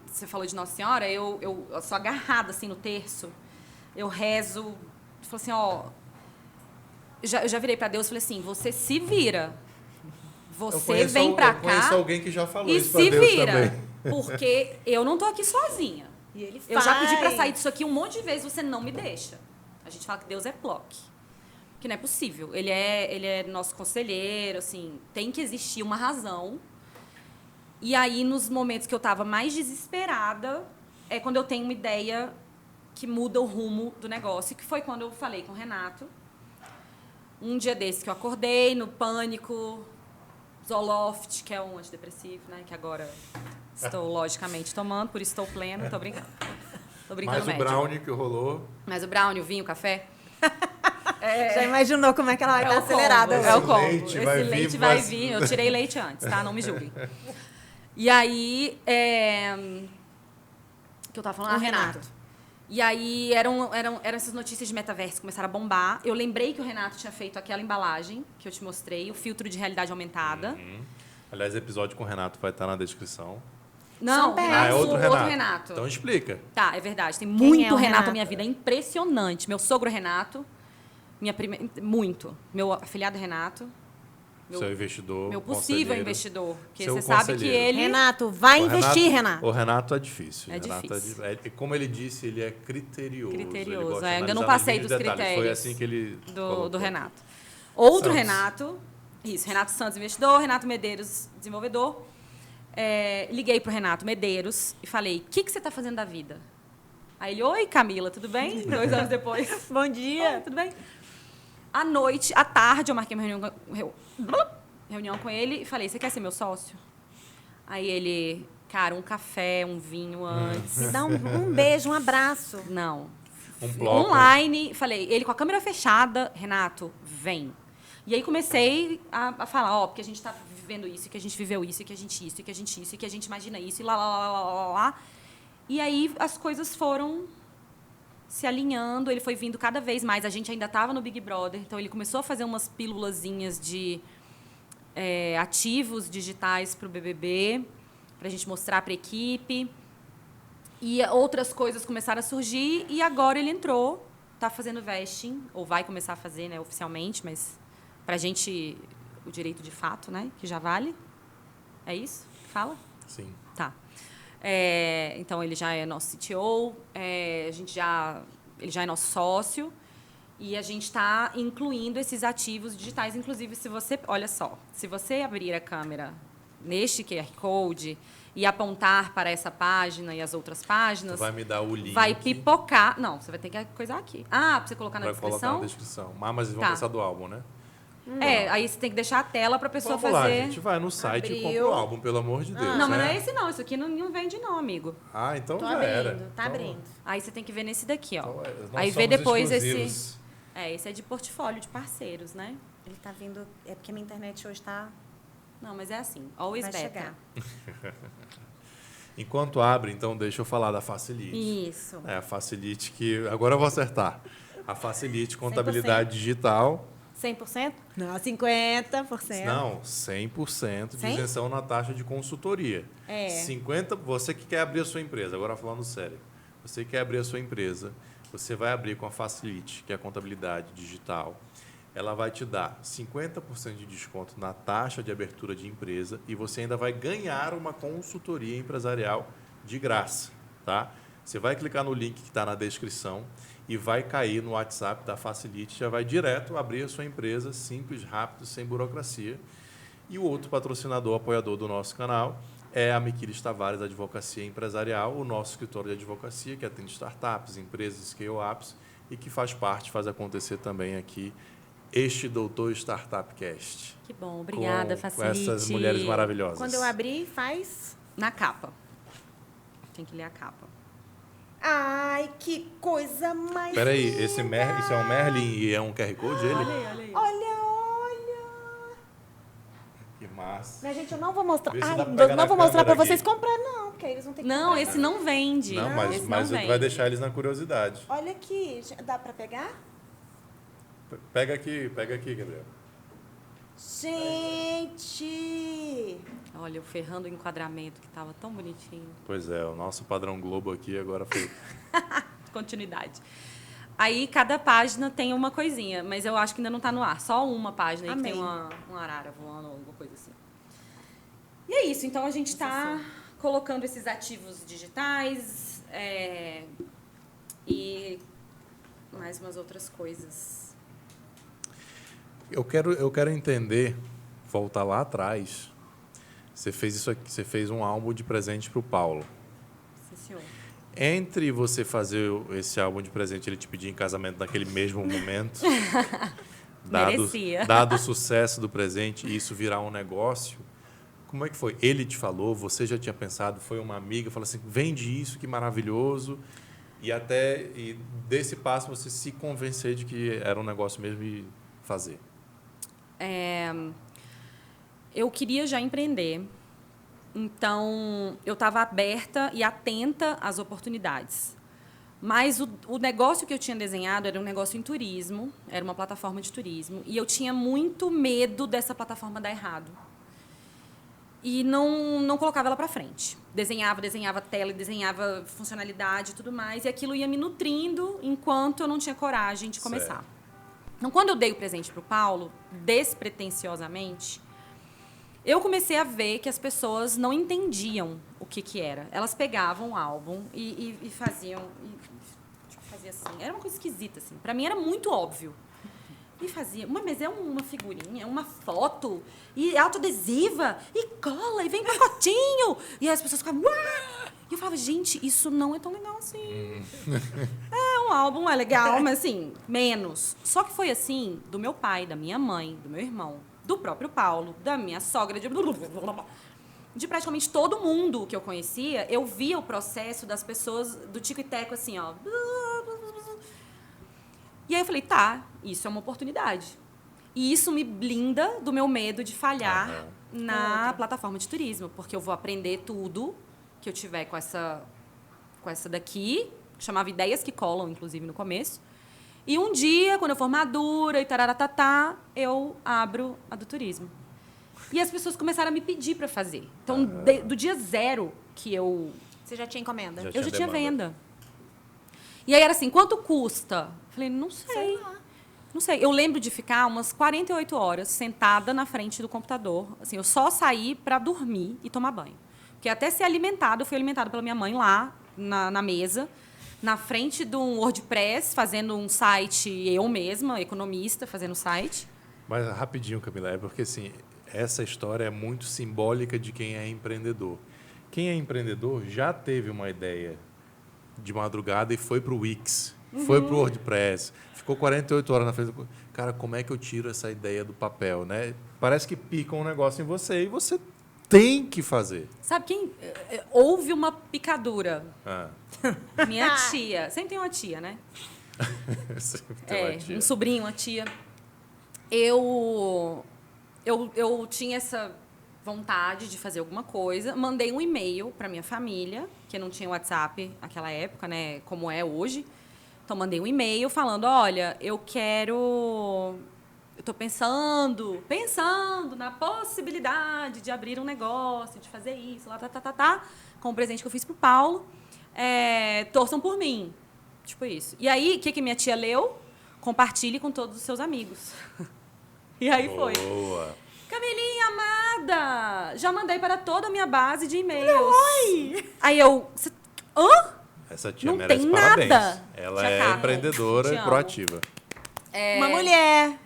você falou de Nossa Senhora, eu sou agarrada assim no terço, eu rezo, falo assim, eu já virei para Deus e falei assim, você se vira. Você vem pra cá. Eu conheço alguém que já falou isso pra Deus também. E se vira. Porque eu não tô aqui sozinha. E ele eu já pedi pra sair disso aqui um monte de vezes, você não me deixa. A gente fala que Deus é PLOC. Que não é possível. Ele é nosso conselheiro, assim, tem que existir uma razão. E aí, nos momentos que eu tava mais desesperada, é quando eu tenho uma ideia que muda o rumo do negócio, que foi quando eu falei com o Renato. Um dia desse que eu acordei, no pânico, Zoloft, que é um antidepressivo, né? Que agora estou, logicamente, tomando, por isso estou pleno. Tô brincando. Tô brincando Mais o brownie que rolou. Mais o brownie, o vinho, o café. Já imaginou como é que ela vai estar acelerada? É o combo. Leite Esse leite vai vir. Eu tirei leite antes, tá? Não me julguem. E aí... que eu tava falando? Renato. E aí eram essas notícias de metaverso que começaram a bombar. Eu lembrei que o Renato tinha feito aquela embalagem que eu te mostrei, o filtro de realidade aumentada. Aliás, o episódio com o Renato vai estar na descrição. Não, é outro Renato. Outro Renato. Então explica. Tá, é verdade. Tem muito o Renato Renato? na minha vida. É impressionante. Meu sogro Renato. Minha prima... Muito. Meu afilhado Renato. Seu investidor. Meu possível conselheiro. investidor. Porque Seu você sabe que conselheiro. ele... Renato, vai investir, Renato. O Renato é difícil. É Renato difícil. Como ele disse, ele é criterioso. Criterioso. Ele gosta de Ainda não analisar passei os dos mínimos detalhes. critérios. Foi assim que ele do Renato. Outro Santos. Renato. Isso, Renato Santos, investidor. Renato Medeiros, desenvolvedor. Liguei pro Renato Medeiros e falei, o que você está fazendo da vida? Aí ele, oi, Camila, tudo bem? 2 anos depois. Bom dia. Tudo bem? À tarde, eu marquei uma reunião com ele e falei, você quer ser meu sócio? Aí ele, cara, um café, um vinho antes. Me dá um beijo, um abraço. Não. Um bloco. Online, falei, ele com a câmera fechada, Renato, vem. E aí comecei a falar, porque a gente está vivendo isso, que a gente viveu isso, que a gente isso, que a gente isso, que a gente imagina isso, e lá. E aí as coisas foram se alinhando, ele foi vindo cada vez mais. A gente ainda estava no Big Brother, então ele começou a fazer umas pílulazinhas de ativos digitais para o BBB, para a gente mostrar para a equipe. E outras coisas começaram a surgir e agora ele entrou, está fazendo vesting, ou vai começar a fazer, né, oficialmente, mas para a gente o direito de fato, né, que já vale. É isso? Fala? Sim. Tá. Então, ele já é nosso CTO, ele já é nosso sócio e a gente está incluindo esses ativos digitais. Inclusive, olha só, se você abrir a câmera neste QR Code e apontar para essa página e as outras páginas... Vai me dar o link. Vai pipocar. Não, você vai ter que coisar aqui. Para você colocar na descrição? Vai colocar na descrição. Mas eles vão pensar do álbum, né? Aí você tem que deixar a tela para a pessoa Vamos fazer... lá, a gente vai no site e compra o álbum, pelo amor de Deus. Não, mas não é esse não. Isso aqui não vende não, amigo. Então Tô já abrindo, era. tá Então, abrindo. Aí você tem que ver nesse daqui, ó. Então, nós Aí vê somos depois exclusivos. esse é de portfólio de parceiros, né? Ele tá vindo... É porque a minha internet hoje tá... Não, mas é assim. Always Vai better. chegar. Enquanto abre, então, deixa eu falar da Facilite. Isso. A Facilite que... Agora eu vou acertar. A Facilite Contabilidade Digital... 100%? Não, 50%. Não, 100% de 100? isenção na taxa de consultoria. 50%, você que quer abrir a sua empresa, agora falando sério. Você que quer abrir a sua empresa, você vai abrir com a Facilite, que é a contabilidade digital. Ela vai te dar 50% de desconto na taxa de abertura de empresa e você ainda vai ganhar uma consultoria empresarial de graça, tá? Você vai clicar no link que está na descrição e vai cair no WhatsApp da Facilite, já vai direto abrir a sua empresa, simples, rápido, sem burocracia. E o outro patrocinador, apoiador do nosso canal, é a Miquiles Tavares Advocacia Empresarial, o nosso escritório de advocacia, que atende startups, empresas, scale-ups, e que faz acontecer também aqui este Doutor Startup Cast. Que bom, obrigada, Facilite. Com essas mulheres maravilhosas. Quando eu abrir, faz... Na capa. Tem que ler a capa. Ai, que coisa mais Peraí, linda. isso é um Merlin e é um QR Code ele? Olha aí. Olha. Que massa. Minha gente, eu não vou mostrar. Vê se Ai, dá pra pegar não na vou mostrar pra câmera vocês aqui. comprar, não, porque aí eles vão ter que Não, comprar. esse não vende. Não, Esse mas não vende. vai deixar eles na curiosidade. Olha aqui, dá pra pegar? Pega aqui, Gabriel. Gente! Olha, eu ferrando o enquadramento, que estava tão bonitinho. Pois é, o nosso padrão Globo aqui agora foi... Continuidade. Aí, cada página tem uma coisinha, mas eu acho que ainda não está no ar. Só uma página aí que tem uma arara voando ou alguma coisa assim. E é isso. Então, a gente está colocando esses ativos digitais e mais umas outras coisas. Eu quero entender, voltar lá atrás. Você fez isso aqui, você fez um álbum de presente para o Paulo. Sim, senhor. Entre você fazer esse álbum de presente e ele te pedir em casamento naquele mesmo momento, Merecia. Dado o sucesso do presente e isso virar um negócio, como é que foi? Ele te falou, você já tinha pensado, foi uma amiga, falou assim, vende isso, que maravilhoso. E desse passo você se convencer de que era um negócio mesmo e fazer. Eu queria já empreender. Então, eu estava aberta e atenta às oportunidades. Mas o negócio que eu tinha desenhado era um negócio em turismo, era uma plataforma de turismo, e eu tinha muito medo dessa plataforma dar errado. E não colocava ela para frente. Desenhava tela, desenhava funcionalidade e tudo mais, e aquilo ia me nutrindo enquanto eu não tinha coragem de começar. Certo. Então, quando eu dei o presente para o Paulo, despretensiosamente, eu comecei a ver que as pessoas não entendiam o que era. Elas pegavam o álbum e faziam... fazia assim. Era uma coisa esquisita, assim. Para mim, era muito óbvio. E fazia... Mas é uma figurinha, uma foto, e autoadesiva, e cola, e vem pacotinho. E aí as pessoas ficavam... Uah! E eu falava, gente, isso não é tão legal assim. Um álbum é legal, mas assim, menos. Só que foi assim do meu pai, da minha mãe, do meu irmão, do próprio Paulo, da minha sogra, de praticamente todo mundo que eu conhecia. Eu via o processo das pessoas do tico e teco assim, ó. E aí eu falei, tá, isso é uma oportunidade. E isso me blinda do meu medo de falhar na plataforma de turismo, porque eu vou aprender tudo que eu tiver com essa daqui, que chamava Ideias que Colam, inclusive, no começo. E um dia, quando eu for madura e tararatá, eu abro a do turismo. E as pessoas começaram a me pedir para fazer. Então, do dia zero que eu... Você já tinha encomenda? Eu já tinha venda. E aí era assim, quanto custa? Falei, não sei. Não sei. Eu lembro de ficar umas 48 horas sentada na frente do computador. Assim, eu só saí para dormir e tomar banho. Porque até ser alimentada, eu fui alimentada pela minha mãe lá, na mesa, na frente de um WordPress, fazendo um site, eu mesma, economista, fazendo o site. Mas rapidinho, Camila, é porque assim, essa história é muito simbólica de quem é empreendedor. Quem é empreendedor já teve uma ideia de madrugada e foi para o Wix, foi para o WordPress, ficou 48 horas na frente do... Cara, como é que eu tiro essa ideia do papel, né? Parece que pica um negócio em você e você tem que fazer. Sabe quem... Houve uma picadura. Ah. Minha tia. Sempre tem uma tia, né? Sempre tem uma tia. Um sobrinho, uma tia. Eu tinha essa vontade de fazer alguma coisa. Mandei um e-mail para minha família, que não tinha WhatsApp naquela época, né? Como é hoje. Então, mandei um e-mail falando, olha, eu estou pensando na possibilidade de abrir um negócio, de fazer isso, lá, com o presente que eu fiz pro Paulo. Torçam por mim. Tipo isso. E aí, o que minha tia leu? Compartilhe com todos os seus amigos. E aí foi. Boa. Camilinha amada! Já mandei para toda a minha base de e-mails. Oi! Aí eu... Hã? Essa tia não merece tem parabéns. nada. Ela Tia é Carmen, empreendedora e proativa. Uma mulher.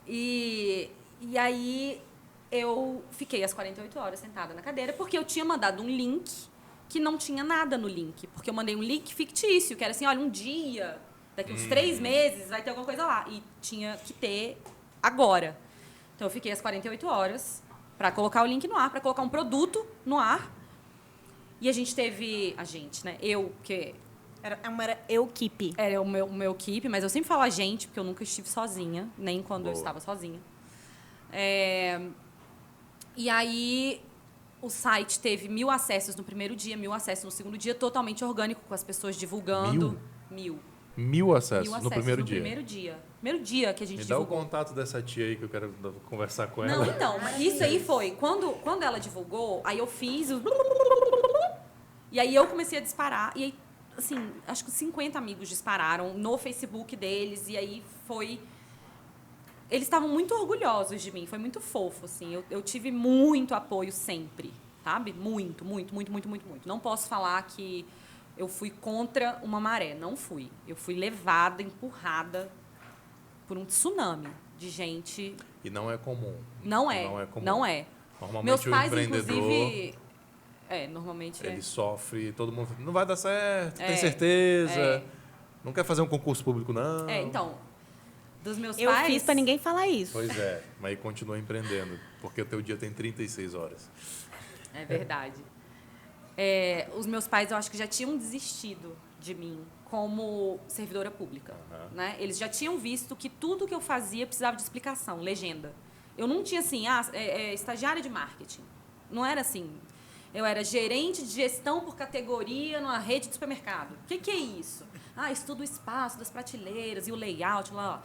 E aí eu fiquei as 48 horas sentada na cadeira, porque eu tinha mandado um link que não tinha nada no link. Porque eu mandei um link fictício, que era assim, olha, um dia, daqui uns 3 meses, vai ter alguma coisa lá. E tinha que ter agora. Então eu fiquei as 48 horas para colocar o link no ar, para colocar um produto no ar. E a gente teve... A gente, né? Eu, que... Era equipe. Era o meu equipe, mas eu sempre falo a gente, porque eu nunca estive sozinha, nem quando eu estava sozinha. E aí, o site teve 1000 acessos no primeiro dia, 1000 acessos no segundo dia, totalmente orgânico, com as pessoas divulgando. 1000? 1000 acessos, 1000 no primeiro dia? Primeiro dia que a gente divulgou. Me dá o contato dessa tia aí que eu quero conversar com ela. Não, então, isso aí foi... Quando ela divulgou, aí eu fiz o... E aí eu comecei a disparar, e aí, assim, acho que 50 amigos dispararam no Facebook deles, e aí foi... Eles estavam muito orgulhosos de mim, foi muito fofo, assim. Eu tive muito apoio sempre, sabe? Muito, muito, muito, muito, muito, muito. Não posso falar que eu fui contra uma maré, não fui. Eu fui levada, empurrada por um tsunami de gente... E não é comum. Não é, não é. Normalmente meus pais, o empreendedor... inclusive... normalmente ele sofre, todo mundo não vai dar certo, tem certeza, não quer fazer um concurso público, não. Então, Dos meus Eu pais... fiz para ninguém falar isso. Pois é, mas aí continua empreendendo, porque o teu dia tem 36 horas. É verdade. Os meus pais, eu acho que já tinham desistido de mim como servidora pública. Né? Eles já tinham visto que tudo que eu fazia precisava de explicação, legenda. Eu não tinha assim, estagiária de marketing. Não era assim. Eu era gerente de gestão por categoria numa rede de supermercado. O que é isso? Estudo o espaço das prateleiras e o layout. Lá.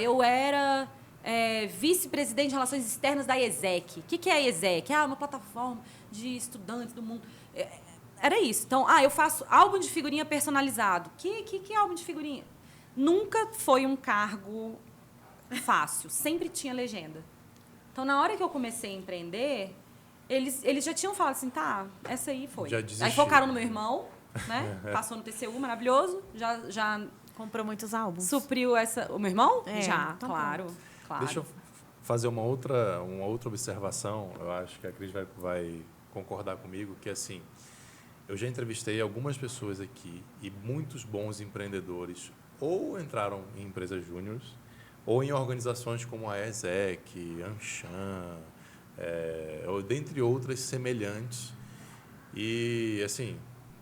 Eu era vice-presidente de relações externas da ESEC. O que é a ESEC? Uma plataforma de estudantes do mundo. Era isso. Então, eu faço álbum de figurinha personalizado. Que é álbum de figurinha? Nunca foi um cargo fácil. Sempre tinha legenda. Então, na hora que eu comecei a empreender, eles já tinham falado assim, essa aí foi. Já desistiu. Aí focaram no meu irmão, né? Passou no TCU, maravilhoso. Já comprou muitos álbuns. Supriu essa... O meu irmão? Já, então claro. Deixa eu fazer uma outra observação. Eu acho que a Cris vai concordar comigo, que assim, eu já entrevistei algumas pessoas aqui e muitos bons empreendedores ou entraram em empresas júniores ou em organizações como a ESEC, Anshan, ou dentre outras semelhantes. E, assim,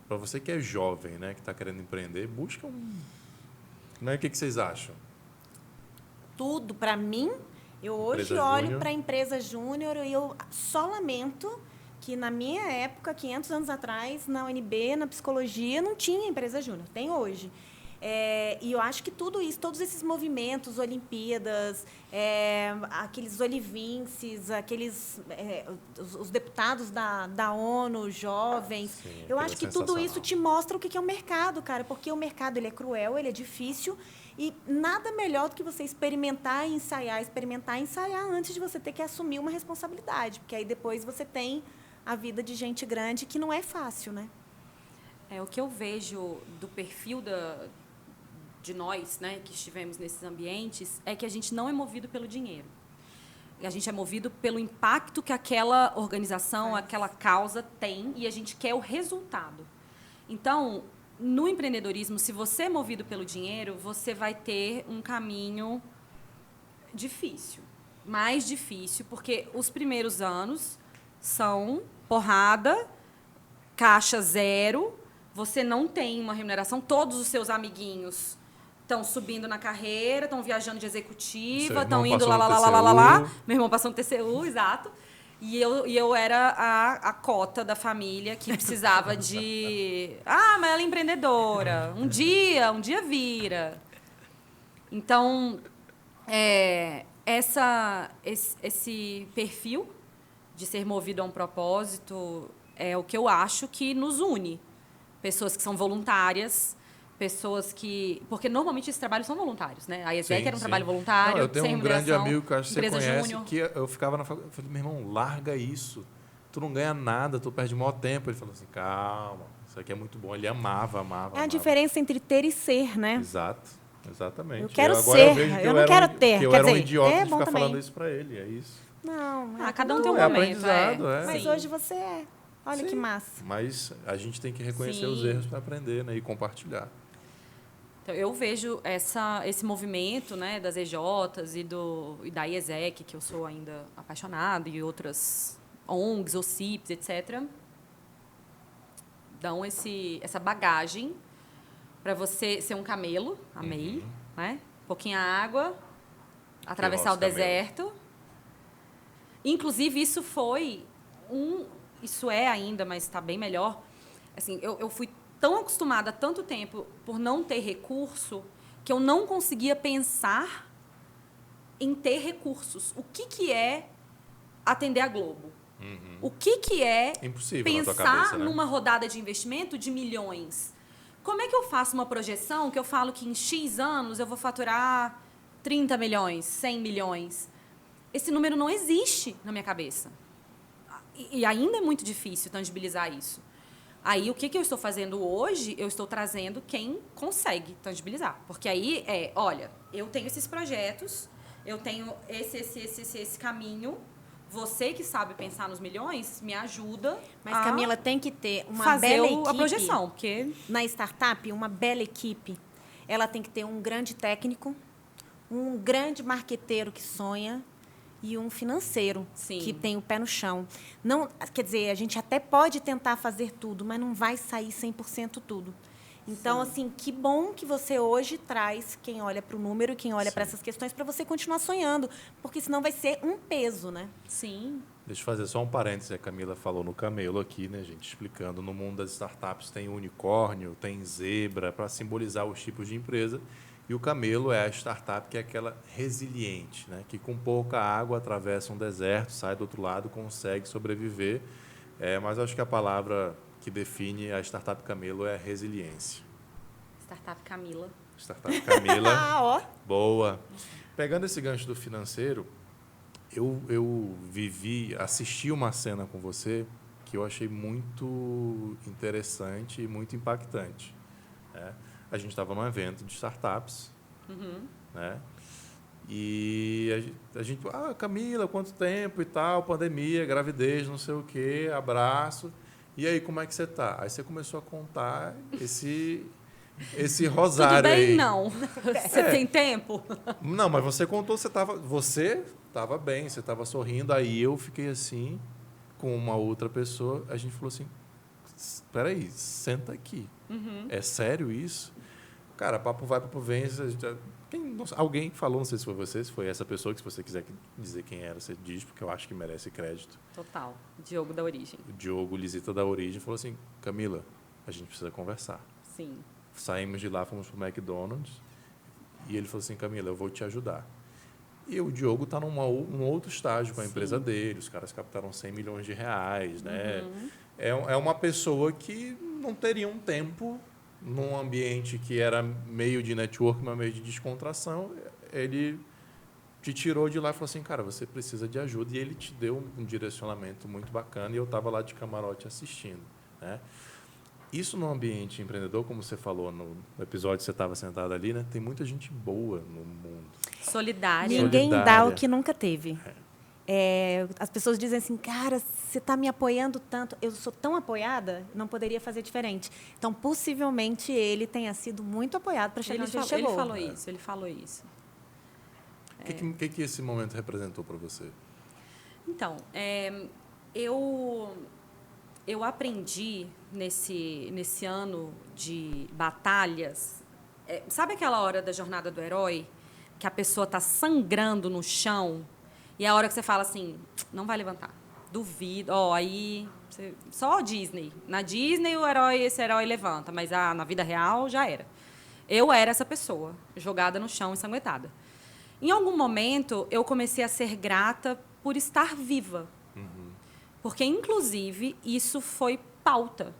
para você que é jovem, né, que está querendo empreender, busca Né? O que vocês acham? Tudo. Para mim, eu hoje olho para a empresa júnior e eu só lamento que, na minha época, 500 anos atrás, na UNB, na psicologia, não tinha empresa júnior. Tem hoje. E eu acho que tudo isso, todos esses movimentos, Olimpíadas, aqueles olivinces, os deputados da ONU, jovens, sim, eu acho que tudo isso te mostra o que é o mercado, cara, porque o mercado ele é cruel, ele é difícil e nada melhor do que você experimentar e ensaiar antes de você ter que assumir uma responsabilidade, porque aí depois você tem a vida de gente grande que não é fácil, né? O que eu vejo do perfil de nós, né, que estivemos nesses ambientes, é que a gente não é movido pelo dinheiro. A gente é movido pelo impacto que aquela organização, aquela causa tem, e a gente quer o resultado. Então, no empreendedorismo, se você é movido pelo dinheiro, você vai ter um caminho difícil. Mais difícil, porque os primeiros anos são porrada, caixa zero, você não tem uma remuneração, todos os seus amiguinhos estão subindo na carreira, estão viajando de executiva, estão indo lá. Meu irmão passou no TCU, exato. E eu era a cota da família que precisava de... mas ela é empreendedora. Um dia vira. Então, esse perfil de ser movido a um propósito é o que eu acho que nos une. Pessoas que são voluntárias, pessoas que... Porque, normalmente, esses trabalhos são voluntários, né? A ESEC era um trabalho voluntário, eu tenho um grande amigo que eu acho que você conhece, júnior. que eu ficava na faculdade, eu falei, meu irmão, larga isso. Tu não ganha nada, tu perde o maior tempo. Ele falou assim, calma, isso aqui é muito bom. Ele amava. A diferença entre ter e ser, né? Exato, exatamente. Eu quero ser, eu não quero ter. Eu era um idiota de ficar falando isso para ele, é isso. Não, cada um tem um momento. Mas hoje você é. Olha que massa. Mas a gente tem que reconhecer os erros para aprender, né, e compartilhar. Então, eu vejo esse movimento, né, das EJs e da IESEC, que eu sou ainda apaixonada, e outras ONGs, OCIPs, etc., dão essa bagagem para você ser um camelo, amei, né? Pouquinha água, atravessar o deserto. Inclusive, isso é ainda, mas está bem melhor. Assim, eu fui tão acostumada há tanto tempo por não ter recurso que eu não conseguia pensar em ter recursos. O que é atender a Globo? O que é impossível pensar na tua cabeça, né? numa rodada de investimento de milhões? Como é que eu faço uma projeção que eu falo que em X anos eu vou faturar 30 milhões, 100 milhões? Esse número não existe na minha cabeça. E ainda é muito difícil tangibilizar isso. Aí, o que eu estou fazendo hoje? Eu estou trazendo quem consegue tangibilizar. Porque aí olha, eu tenho esses projetos, eu tenho esse caminho, você que sabe pensar nos milhões, me ajuda. Mas, Camila, tem que ter uma bela equipe. A projeção, porque... Na startup, uma bela equipe, ela tem que ter um grande técnico, um grande marqueteiro que sonha e um financeiro Sim. que tem o pé no chão. Não, quer dizer, a gente até pode tentar fazer tudo, mas não vai sair 100% tudo. Então, Sim. assim, que bom que você hoje traz quem olha para o número, quem olha para essas questões, para você continuar sonhando, porque senão vai ser um peso, né? Sim. Deixa eu fazer só um parêntese. A Camila falou no camelo aqui, né, gente? Explicando, no mundo das startups tem unicórnio, tem zebra, para simbolizar os tipos de empresa. E o camelo é a startup que é aquela resiliente, né? Que com pouca água atravessa um deserto, sai do outro lado, consegue sobreviver. Mas acho que a palavra que define a startup camelo é resiliência. Startup Camila. Startup Camila. Ah, ó. Boa. Pegando esse gancho do financeiro, eu assisti uma cena com você que eu achei muito interessante e muito impactante. Né? A gente estava num evento de startups, né? E a gente, Camila, quanto tempo e tal, pandemia, gravidez, não sei o quê, abraço. E aí, como é que você tá? Aí você começou a contar esse rosário. Tudo bem, aí. não. Você tem tempo? Não, mas você contou, você estava bem, você estava sorrindo. Aí eu fiquei assim, com uma outra pessoa. A gente falou assim, espera aí, senta aqui. É sério isso? Cara, papo vai, papo vem. Alguém falou, não sei se foi você, se foi essa pessoa, que se você quiser dizer quem era, você diz, porque eu acho que merece crédito. Total. Diogo da Origem. O Diogo Lisita da Origem falou assim, Camila, a gente precisa conversar. Sim. Saímos de lá, fomos para o McDonald's, e ele falou assim, Camila, eu vou te ajudar. E o Diogo está num outro estágio com a empresa dele, os caras captaram 100 milhões de reais, né? É uma pessoa que não teria um tempo num ambiente que era meio de network, mas meio de descontração. Ele te tirou de lá e falou assim, cara, você precisa de ajuda, e ele te deu um direcionamento muito bacana, e eu estava lá de camarote assistindo, né? Isso no ambiente empreendedor, como você falou no episódio que você estava sentado ali, né? Tem muita gente boa no mundo. Solidária. Ninguém dá Solidária. o que nunca teve. As pessoas dizem assim, cara, você está me apoiando tanto, eu sou tão apoiada, não poderia fazer diferente. Então, possivelmente, ele tenha sido muito apoiado para chegar onde ele chegou. Ele falou isso. O que esse momento representou para você? Então, eu aprendi nesse ano de batalhas. Sabe aquela hora da jornada do herói? Que a pessoa está sangrando no chão e é a hora que você fala assim, não vai levantar. Duvido. Só Disney. Na Disney, esse herói levanta, mas na vida real já era. Eu era essa pessoa, jogada no chão, ensanguentada. Em algum momento, eu comecei a ser grata por estar viva. Porque, inclusive, isso foi pauta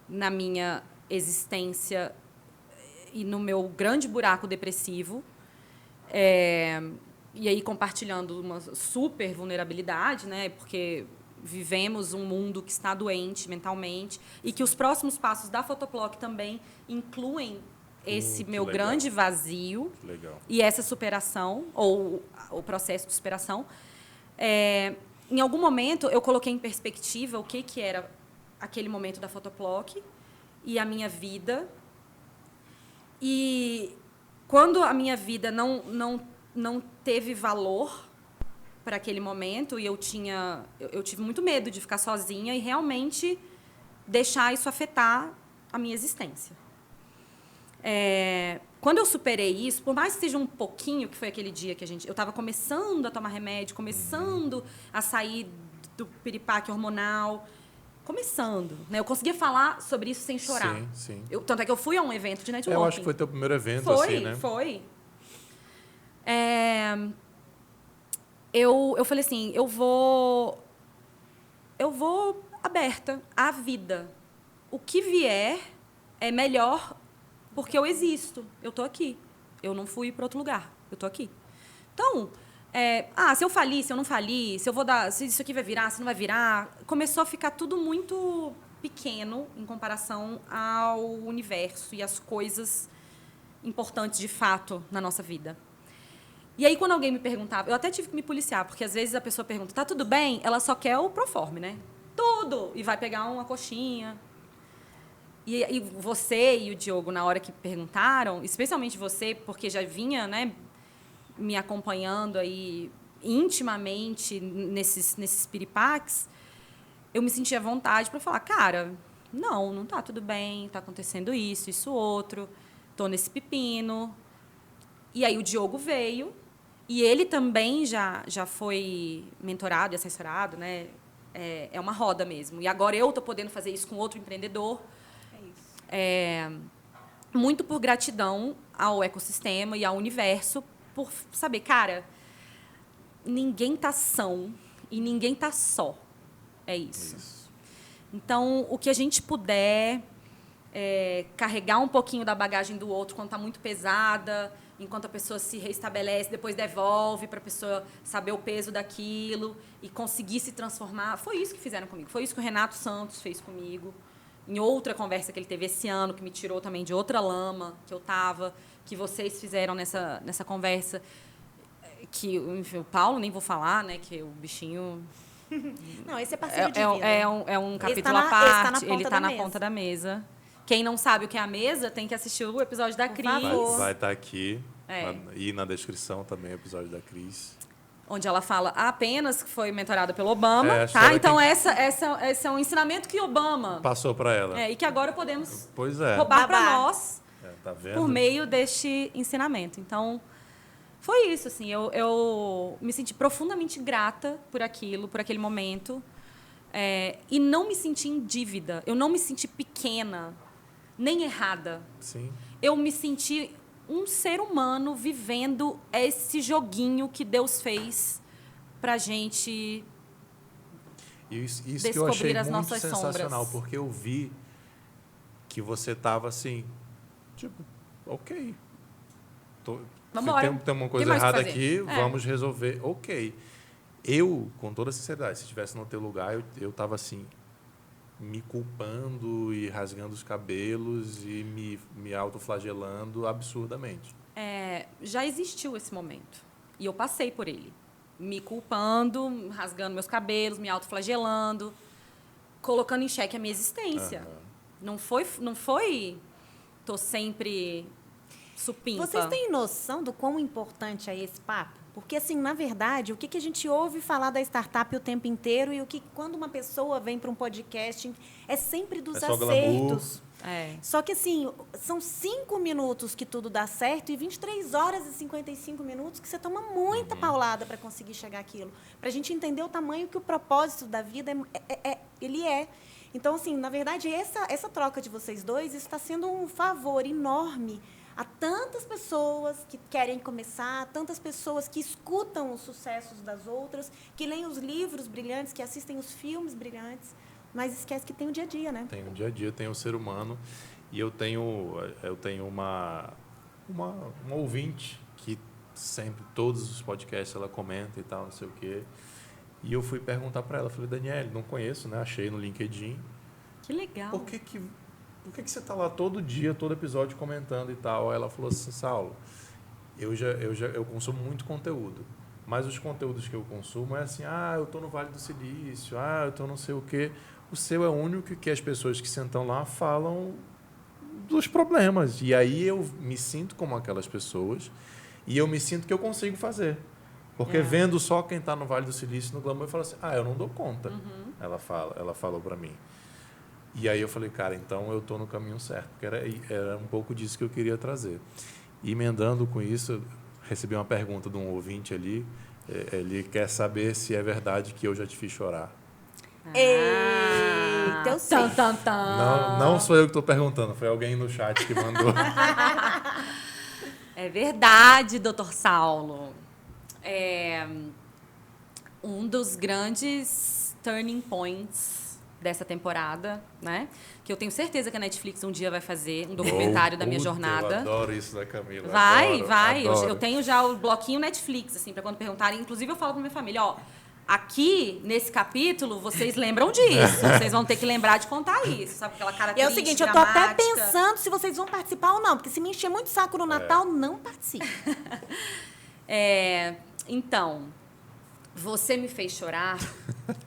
na minha existência e no meu grande buraco depressivo. E aí, compartilhando uma super vulnerabilidade, né? Porque vivemos um mundo que está doente mentalmente e que os próximos passos da Photoplock também incluem esse meu legal. grande vazio Legal. e essa superação, ou o processo de superação. Em algum momento, eu coloquei em perspectiva o que era aquele momento da Photoplock e a minha vida. E quando a minha vida não teve valor para aquele momento, e eu tive muito medo de ficar sozinha e realmente deixar isso afetar a minha existência. Quando eu superei isso, por mais que seja um pouquinho, que foi aquele dia que eu estava começando a tomar remédio, começando a sair do piripaque hormonal, começando, né? Eu conseguia falar sobre isso sem chorar. Sim. Tanto é que eu fui a um evento de networking. Eu acho que foi teu primeiro evento, Foi, assim, né? Foi. Eu falei assim, eu vou aberta à vida. O que vier é melhor porque eu existo. Eu tô aqui. Eu não fui para outro lugar. Eu tô aqui. Então, se eu falir, se eu não falir, se isso aqui vai virar, se não vai virar, começou a ficar tudo muito pequeno em comparação ao universo e às coisas importantes de fato na nossa vida. E aí, quando alguém me perguntava, eu até tive que me policiar, porque às vezes a pessoa pergunta, tá tudo bem? Ela só quer o proforme, né? Tudo! E vai pegar uma coxinha. E você e o Diogo, na hora que perguntaram, especialmente você, porque já vinha, né, me acompanhando aí intimamente nesses piripaques, eu me sentia à vontade para falar, cara, não tá tudo bem, tá acontecendo isso, outro, tô nesse pepino. E aí o Diogo veio, e ele também já foi mentorado e assessorado, né? É uma roda mesmo. E agora eu tô podendo fazer isso com outro empreendedor. É isso. Muito por gratidão ao ecossistema e ao universo, por saber, cara, ninguém tá são e ninguém tá só. É isso. Então, o que a gente puder carregar um pouquinho da bagagem do outro quando está muito pesada, enquanto a pessoa se reestabelece, depois devolve para a pessoa saber o peso daquilo e conseguir se transformar. Foi isso que fizeram comigo. Foi isso que o Renato Santos fez comigo. Em outra conversa que ele teve esse ano, que me tirou também de outra lama que eu estava, que vocês fizeram nessa conversa, que enfim, o Paulo, nem vou falar, né, que o bichinho... Não, esse é parceiro de vida. É um capítulo à parte. Ele está na ponta da mesa. Quem não sabe o que é a mesa tem que assistir o episódio da Cris. Vai estar aqui e na descrição também o episódio da Cris. Onde ela fala apenas que foi mentorada pelo Obama. Tá? Então, esse é um ensinamento que Obama passou para ela. E que agora podemos Babar roubar para nós tá vendo? por meio deste ensinamento. Então, foi isso. Assim, eu me senti profundamente grata por aquilo, por aquele momento. E não me senti em dívida. Eu não me senti pequena, nem errada. Sim. Eu me senti um ser humano vivendo esse joguinho que Deus fez pra gente Isso descobrir que eu achei as muito nossas sensacional, sombras. porque eu vi que você tava assim, tipo, ok. Vambora. Tem uma coisa errada aqui, vamos resolver. Ok. Eu, com toda sinceridade, se estivesse no teu lugar, eu tava assim, me culpando e rasgando os cabelos e me autoflagelando absurdamente. Já existiu esse momento. E eu passei por ele. Me culpando, rasgando meus cabelos, me autoflagelando, colocando em xeque a minha existência. Não foi tô sempre supimpa. Vocês têm noção do quão importante é esse papo? Porque, assim, na verdade, o que a gente ouve falar da startup o tempo inteiro e o que, quando uma pessoa vem para um podcast, é sempre dos só acertos. glamour. Só que, assim, são 5 minutos que tudo dá certo e 23 horas e 55 minutos que você toma muita paulada para conseguir chegar àquilo. Para a gente entender o tamanho que o propósito da vida ele é. Então, assim, na verdade, essa troca de vocês dois está sendo um favor enorme a tantas pessoas que querem começar, tantas pessoas que escutam os sucessos das outras, que leem os livros brilhantes, que assistem os filmes brilhantes, mas esquece que tem o dia a dia, né? Tem o dia a dia, tem o ser humano. E eu tenho uma ouvinte que sempre, todos os podcasts, ela comenta e tal, não sei o quê. E eu fui perguntar para ela, falei, Daniele, não conheço, né? Achei no LinkedIn. Que legal. Por que você está lá todo dia, todo episódio comentando e tal? Aí ela falou assim, Saulo, eu consumo muito conteúdo, mas os conteúdos que eu consumo é assim, eu estou no Vale do Silício, eu estou não sei o quê. O seu é o único que as pessoas que sentam lá falam dos problemas. E aí eu me sinto como aquelas pessoas e eu me sinto que eu consigo fazer. Porque vendo só quem está no Vale do Silício, no Glamour, eu falo assim, eu não dou conta. Ela falou para mim. E aí eu falei, cara, então eu estou no caminho certo. Porque era um pouco disso que eu queria trazer. E emendando com isso, eu recebi uma pergunta de um ouvinte ali. Ele quer saber se é verdade que eu já te fiz chorar. Eita, eu sei. Não sou eu que estou perguntando, foi alguém no chat que mandou. É verdade, doutor Saulo. Um dos grandes turning points dessa temporada, né? Que eu tenho certeza que a Netflix um dia vai fazer um documentário da minha jornada. Eu adoro isso da Camila. Vai. Adoro. Eu tenho já o bloquinho Netflix, assim, para quando perguntarem. Inclusive, eu falo pra minha família, aqui, nesse capítulo, vocês lembram disso. Vocês vão ter que lembrar de contar isso, sabe? Aquela cara triste, é o seguinte, eu tô até pensando se vocês vão participar ou não, porque se me encher muito saco no Natal, não participe. Então, você me fez chorar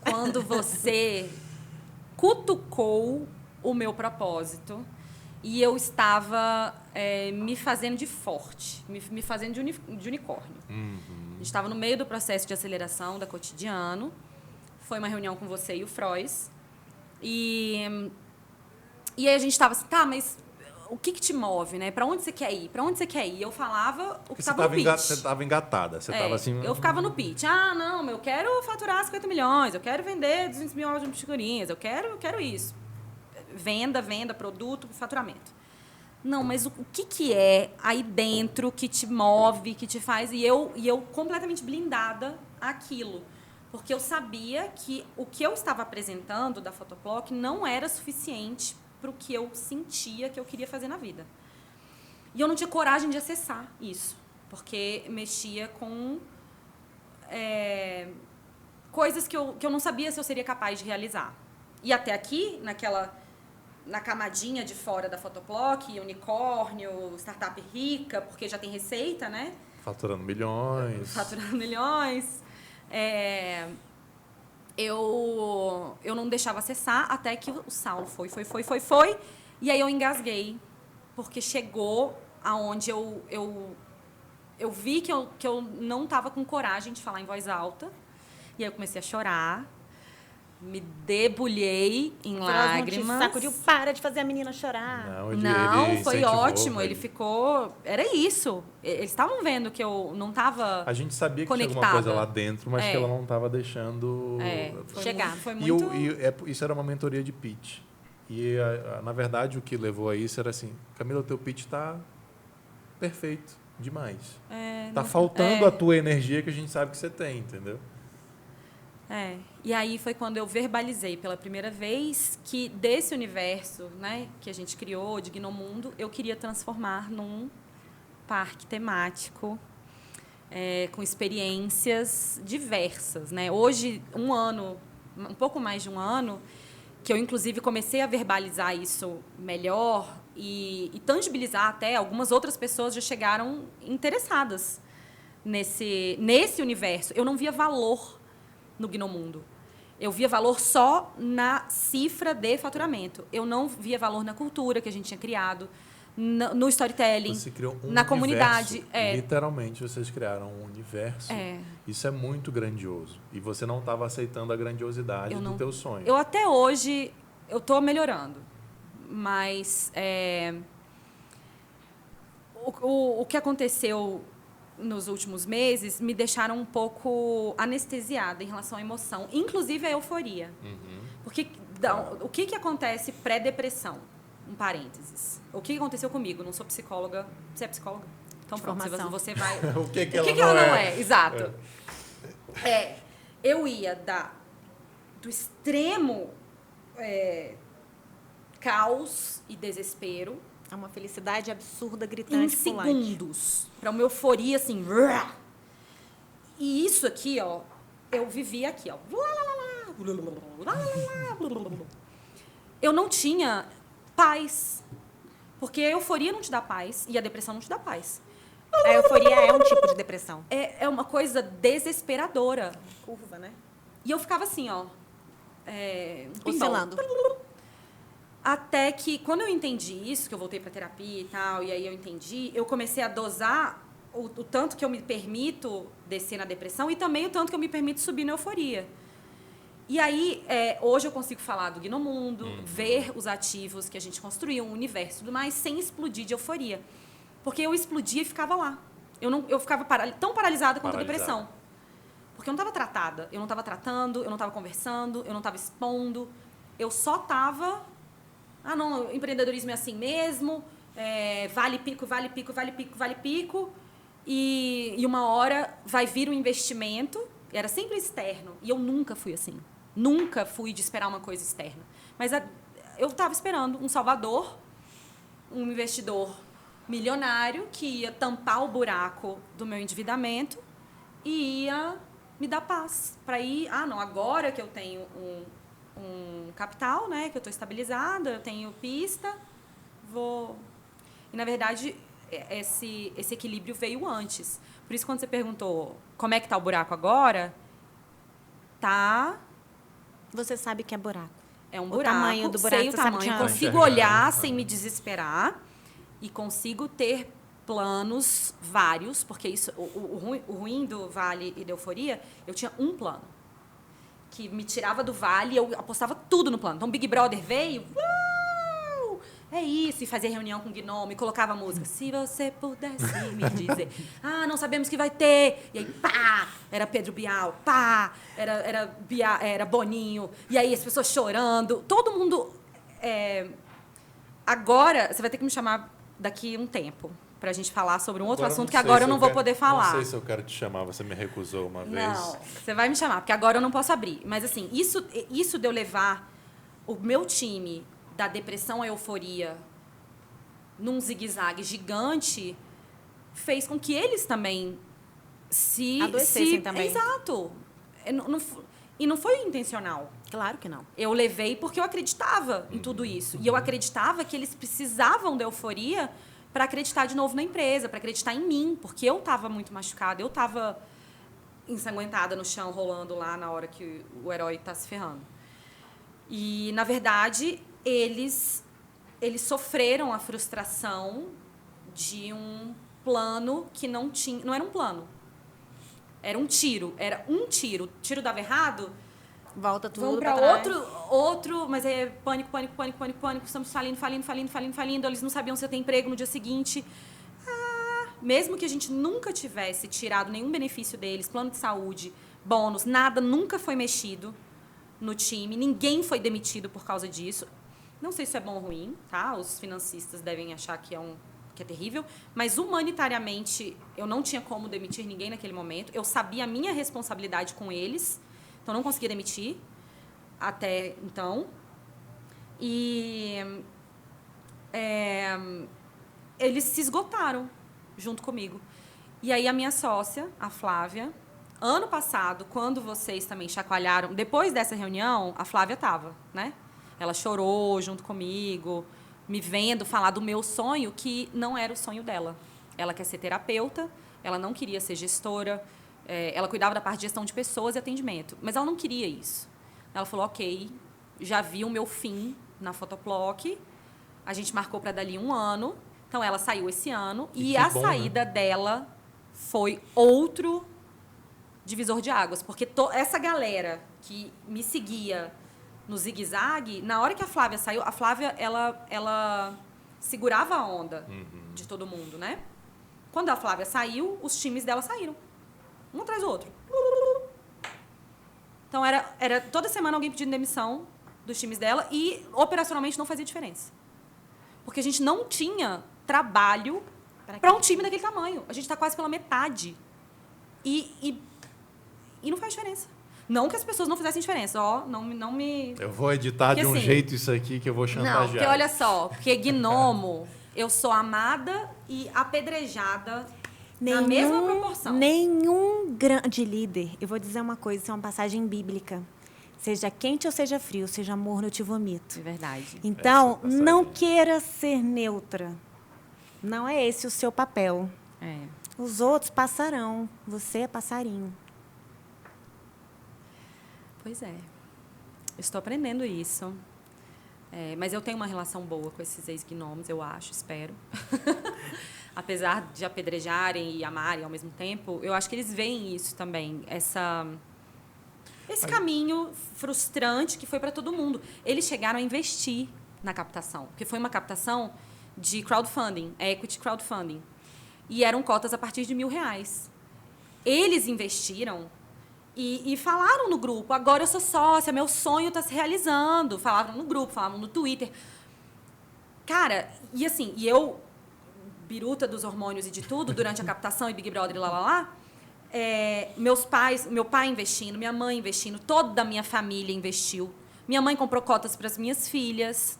quando você cutucou o meu propósito e eu estava me fazendo de forte, me fazendo de unicórnio. A gente estava no meio do processo de aceleração da Cotidiano. Foi uma reunião com você e o Frois. E aí a gente estava assim, tá, mas o que te move, né? Para onde você quer ir? Para onde você quer ir? E eu falava o que estava no pitch. Você estava engatada. Você estava assim... Eu ficava no pitch. Ah, não, eu quero faturar 50 milhões, eu quero vender 200 mil de figurinhas, eu quero isso. Venda, produto, faturamento. Não, mas o que é aí dentro que te move, que te faz... E eu completamente blindada àquilo. Porque eu sabia que o que eu estava apresentando da Photoplock não era suficiente para o que eu sentia que eu queria fazer na vida. E eu não tinha coragem de acessar isso, porque mexia com coisas que eu não sabia se eu seria capaz de realizar. E até aqui, na camadinha de fora da Photoplock, unicórnio, startup rica, porque já tem receita, né? Faturando milhões. Eu não deixava acessar até que o Saulo foi. E aí eu engasguei, porque chegou aonde eu vi que eu não estava com coragem de falar em voz alta. E aí eu comecei a chorar, me debulhei em lágrimas. Sacudiu, para de fazer a menina chorar. Não, foi ótimo. Ele ficou... Era isso. Eles estavam vendo que eu não estava A gente sabia que conectada. tinha alguma coisa lá dentro, mas que ela não estava deixando... chegar. Foi muito... Isso era uma mentoria de pitch. E, na verdade, o que levou a isso era assim, Camila, o teu pitch está perfeito demais. Tá faltando a tua energia que a gente sabe que você tem, entendeu? E aí foi quando eu verbalizei pela primeira vez que desse universo, né, que a gente criou, de Gnomundo, eu queria transformar num parque temático com experiências diversas, né? Hoje, um pouco mais de um ano, que eu inclusive comecei a verbalizar isso melhor e tangibilizar até, algumas outras pessoas já chegaram interessadas nesse universo. Eu não via valor no Gnomundo. Eu via valor só na cifra de faturamento. Eu não via valor na cultura que a gente tinha criado, no storytelling, Você criou na comunidade. Literalmente, vocês criaram um universo. Isso é muito grandioso. E você não estava aceitando a grandiosidade do teu sonho. Eu até hoje, eu estou melhorando. Mas o que aconteceu nos últimos meses me deixaram um pouco anestesiada em relação à emoção, inclusive a euforia. Porque o que acontece pré-depressão? Um parênteses. O que aconteceu comigo? Não sou psicóloga. Você é psicóloga? Então pronto, você vai... o que ela não é? Exato. Eu ia do extremo caos e desespero É uma felicidade absurda, gritante, em segundos. Para uma euforia, assim... E isso aqui, ó, eu vivia aqui, ó. Eu não tinha paz. Porque a euforia não te dá paz e a depressão não te dá paz. A euforia é um tipo de depressão. É uma coisa desesperadora. Curva, né? E eu ficava assim, ó. Oscilando. Até que, quando eu entendi isso, que eu voltei para terapia e tal, e aí eu comecei a dosar o tanto que eu me permito descer na depressão e também o tanto que eu me permito subir na euforia. E aí, hoje eu consigo falar do Gnomundo, ver os ativos que a gente construiu, um universo e tudo mais, sem explodir de euforia. Porque eu explodia e ficava lá. Eu ficava tão paralisada quanto a depressão. Porque eu não estava tratada. Eu não estava tratando, eu não estava conversando, eu não estava expondo. Eu só estava... Ah, não, empreendedorismo é assim mesmo, vale pico, vale pico, vale pico, vale pico. E uma hora vai vir um investimento, era sempre externo. E eu nunca fui assim. Nunca fui de esperar uma coisa externa. Mas eu estava esperando um salvador, um investidor milionário que ia tampar o buraco do meu endividamento e ia me dar paz. Para ir, não, agora que eu tenho um capital, né, que eu estou estabilizada, eu tenho pista, vou... E, na verdade, esse equilíbrio veio antes. Por isso, quando você perguntou como é que está o buraco agora, tá... Você sabe que é buraco. É um O buraco. tamanho do buraco, sei o você sabe tamanho. onde é. Consigo olhar sem me desesperar. E consigo ter planos vários. Porque isso, o ruim do Vale e da Euforia, eu tinha um plano. Que me tirava do Vale e eu apostava tudo no plano. Então, Big Brother veio... É isso, e fazia reunião com o Gnome, colocava música. Se você pudesse me dizer. Não sabemos que vai ter. E aí, pá, era Pedro Bial, pá, era Boninho. E aí as pessoas chorando. Todo mundo... Agora, você vai ter que me chamar daqui um tempo pra gente falar sobre um outro assunto que agora eu não vou poder falar. Não sei se eu quero te chamar, você me recusou uma vez. Não, você vai me chamar, porque agora eu não posso abrir. Mas assim, isso de eu levar o meu time... da depressão à euforia num zigue-zague gigante fez com que eles também adoecessem também. Exato. E não foi intencional. Claro que não. Eu levei porque eu acreditava em tudo isso. E eu acreditava que eles precisavam da euforia para acreditar de novo na empresa, para acreditar em mim, porque eu estava muito machucada, eu estava ensanguentada no chão, rolando lá na hora que o herói está se ferrando. E, na verdade... Eles sofreram a frustração de um plano que não era um plano. Era um tiro. O tiro dava errado, Volta tudo vamos para outro, mas é pânico. Estamos falindo. Eles não sabiam se eu ter emprego no dia seguinte. Mesmo que a gente nunca tivesse tirado nenhum benefício deles, plano de saúde, bônus, nada, nunca foi mexido no time. Ninguém foi demitido por causa disso. Não sei se é bom ou ruim, tá? Os financistas devem achar que é terrível, mas humanitariamente eu não tinha como demitir ninguém naquele momento. Eu sabia a minha responsabilidade com eles, então não conseguia demitir até então. E eles se esgotaram junto comigo. E aí a minha sócia, a Flávia, ano passado, quando vocês também chacoalharam, depois dessa reunião, a Flávia estava, né? Ela chorou junto comigo, me vendo falar do meu sonho, que não era o sonho dela. Ela quer ser terapeuta, ela não queria ser gestora, ela cuidava da parte de gestão de pessoas e atendimento, mas ela não queria isso. Ela falou, ok, já vi o meu fim na Photoplock, a gente marcou para dali 1 ano, então ela saiu esse ano, e a saída dela foi outro divisor de águas, porque essa galera que me seguia no zigue-zague, na hora que a Flávia saiu, a Flávia, ela segurava a onda de todo mundo, né? Quando a Flávia saiu, os times dela saíram. Um atrás do outro. Então, era toda semana alguém pedindo demissão dos times dela e, operacionalmente, não fazia diferença. Porque a gente não tinha trabalho para um time daquele tamanho. A gente está quase pela metade. E não faz diferença. Não que as pessoas não fizessem diferença, não me... Eu vou editar porque, de um jeito isso aqui que eu vou chantagear. Não, porque olha só, porque Gnomo, eu sou amada e apedrejada na mesma proporção. Nenhum grande líder, eu vou dizer uma coisa, isso é uma passagem bíblica. Seja quente ou seja frio, seja morno eu te vomito. É verdade. Então, não queira ser neutra. Não é esse o seu papel. Os outros passarão, você é passarinho. Pois é. Eu estou aprendendo isso. Mas eu tenho uma relação boa com esses ex-gnomos, eu acho, espero. Apesar de apedrejarem e amarem ao mesmo tempo, eu acho que eles veem isso também. Esse caminho frustrante que foi para todo mundo. Eles chegaram a investir na captação, porque foi uma captação de crowdfunding, equity crowdfunding. E eram cotas a partir de R$1.000. Eles investiram e falaram no grupo, agora eu sou sócia, meu sonho está se realizando. Falavam no grupo, falavam no Twitter. Cara, e assim, eu, biruta dos hormônios e de tudo, durante a captação e Big Brother e lá, meu pai investindo, minha mãe investindo, toda a minha família investiu. Minha mãe comprou cotas para as minhas filhas,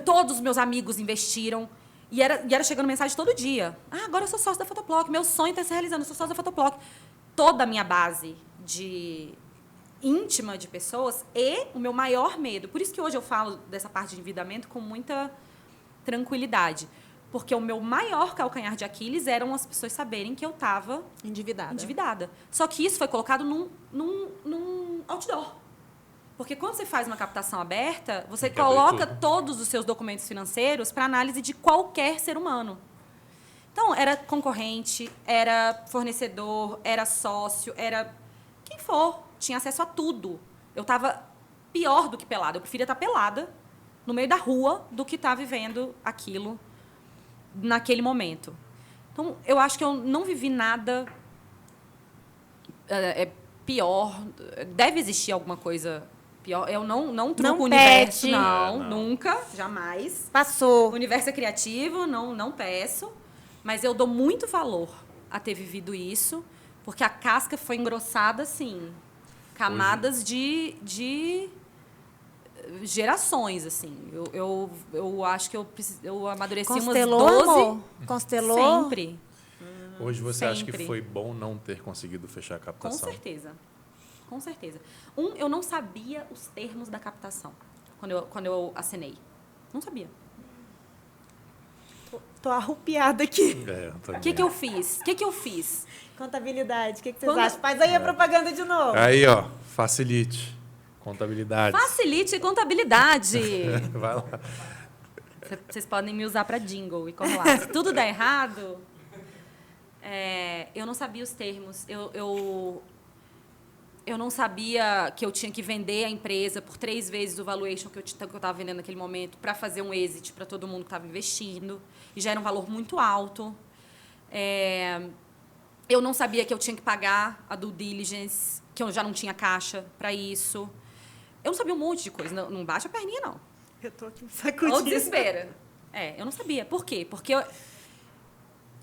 todos os meus amigos investiram. E era chegando mensagem todo dia. Agora eu sou sócio da Photoplock, meu sonho está se realizando, eu sou sócio da Photoplock. Toda a minha base íntima de pessoas e o meu maior medo. Por isso que hoje eu falo dessa parte de endividamento com muita tranquilidade. Porque o meu maior calcanhar de Aquiles eram as pessoas saberem que eu estava endividada. Só que isso foi colocado num outdoor. Porque quando você faz uma captação aberta, você Quer ver coloca tudo. todos os seus documentos financeiros para análise de qualquer ser humano. Então, era concorrente, era fornecedor, era sócio, era quem for. Tinha acesso a tudo. Eu estava pior do que pelada. Eu preferia estar pelada no meio da rua do que estar vivendo aquilo naquele momento. Então, eu acho que eu não vivi nada pior. Deve existir alguma coisa pior. Eu não truco o universo, pede. não, Não. nunca, jamais. O Passou. universo é criativo, não peço. Mas eu dou muito valor a ter vivido isso, porque a casca foi engrossada, assim, camadas de gerações, assim. Eu acho que eu amadureci Constelou, umas 12. amor? Constelou? Sempre. Hoje você acha que Sempre. foi bom não ter conseguido fechar a Com captação? certeza. Com certeza. Eu não sabia os termos da captação quando eu assinei. Não sabia. Tô arrupiada aqui. É, O que eu fiz? Contabilidade, o que vocês Quando- acham? Faz aí a propaganda de novo. Aí, ó, facilite. Contabilidade. Facilite contabilidade. Vai lá. Vocês podem me usar para jingle e corre lá. Se tudo der errado, eu não sabia os termos. Eu não sabia que eu tinha que vender a empresa por 3 vezes o valuation que eu estava vendendo naquele momento para fazer um exit para todo mundo que estava investindo. E já era um valor muito alto. Eu não sabia que eu tinha que pagar a due diligence, que eu já não tinha caixa para isso. Eu não sabia um monte de coisa. Não baixa a perninha, não. Eu tô aqui Olha o sacudindo. desespero. Eu não sabia. Por quê? Porque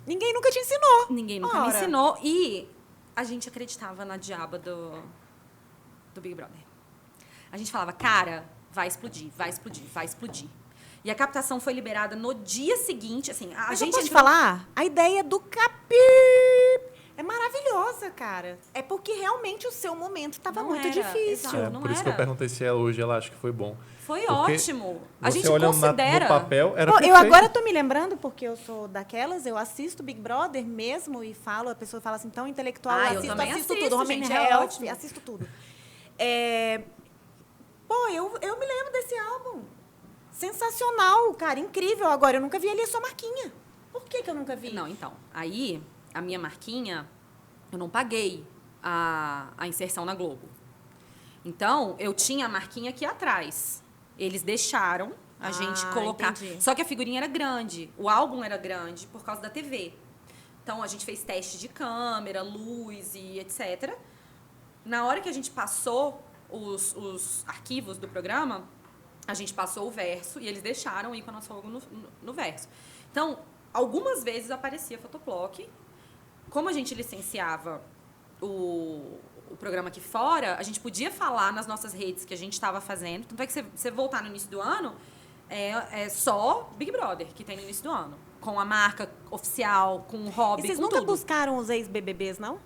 Ninguém nunca te ensinou. ninguém nunca me Ora. ensinou. E a gente acreditava na diaba do Big Brother. A gente falava, cara, vai explodir, vai explodir, vai explodir. E a captação foi liberada no dia seguinte. Assim, a Mas gente eu posso te entrou- falar? A ideia do Capi é maravilhosa, cara. É porque realmente o seu momento estava Não muito era, difícil. exato. Não Por isso que eu era. perguntei se ela hoje ela acha que foi bom. Foi Porque ótimo. A Você gente olhando considera. no papel, era Pô, eu perfeito. agora tô me lembrando, porque eu sou daquelas, eu assisto Big Brother mesmo e falo, a pessoa fala assim, tão intelectual, Ah, eu assisto também tudo, assisto, Homem gente, é Health, ótimo. assisto tudo. Pô, eu me lembro desse álbum. Sensacional, cara, incrível. Agora, eu nunca vi ali a sua marquinha. Por que eu nunca vi? Não, então. Aí, a minha marquinha, eu não paguei a inserção na Globo. Então, eu tinha a marquinha aqui atrás. Eles deixaram a gente colocar. Entendi. Só que a figurinha era grande, o álbum era grande por causa da TV. Então, a gente fez teste de câmera, luz e etc. Na hora que a gente passou os arquivos do programa, a gente passou o verso e eles deixaram ir com a nossa logo no verso. Então, algumas vezes aparecia Photoplock. Como a gente licenciava o programa aqui fora, a gente podia falar nas nossas redes que a gente estava fazendo. Tanto é que você voltar no início do ano, é só Big Brother que tem no início do ano. Com a marca oficial, com o E hobby, vocês com nunca tudo. buscaram os ex-BBBs, não?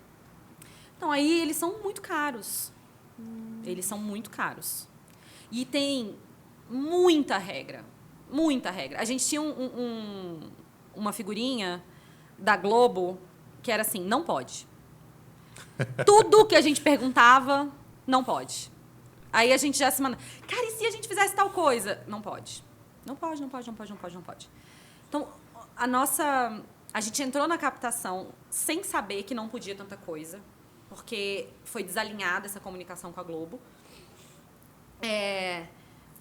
Então, aí eles são muito caros. Eles são muito caros. E tem muita regra. Muita regra. A gente tinha uma figurinha da Globo que era assim, não pode. Tudo que a gente perguntava, não pode. Aí a gente já se manda, cara, e se a gente fizesse tal coisa? Não pode. Não pode, não pode, não pode, não pode, não pode. Então, a gente entrou na captação sem saber que não podia tanta coisa, porque foi desalinhada essa comunicação com a Globo.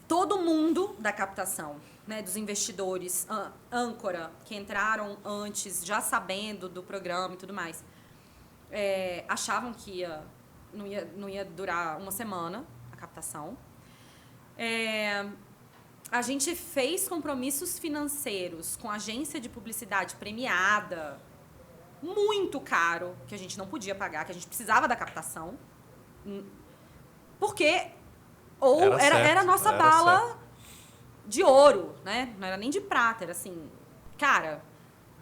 Todo mundo da captação, né, dos investidores, âncora, que entraram antes, já sabendo do programa e tudo mais, achavam que não ia durar uma semana a captação. A gente fez compromissos financeiros com agência de publicidade premiada, muito caro, que a gente não podia pagar, que a gente precisava da captação. Porque era a nossa bala de ouro, né? Não era nem de prata, era assim, cara,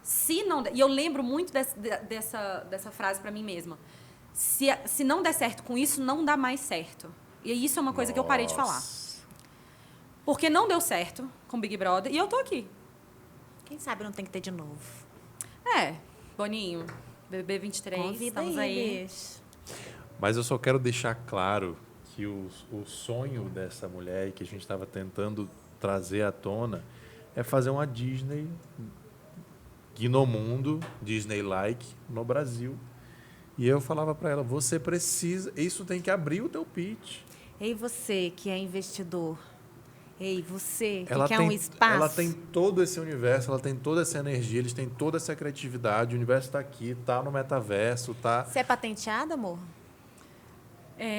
se não... E eu lembro muito dessa frase para mim mesma. Se não der certo com isso, não dá mais certo. E isso é uma coisa que eu parei de falar. Porque não deu certo com Big Brother e eu tô aqui. Quem sabe não tem que ter de novo. Boninho, BB 23, Convida estamos aí. bicho. Mas eu só quero deixar claro que o sonho dessa mulher, que a gente estava tentando trazer à tona, é fazer uma Disney Gnomundo, Disney-like, no Brasil. E eu falava para ela, você precisa, isso tem que abrir o teu pitch. Ei, você que é investidor. Ei, você que Ela quer tem, um espaço. ela tem todo esse universo, ela tem toda essa energia, eles têm toda essa criatividade, o universo está aqui, está no metaverso, tá... Você é patenteada, amor?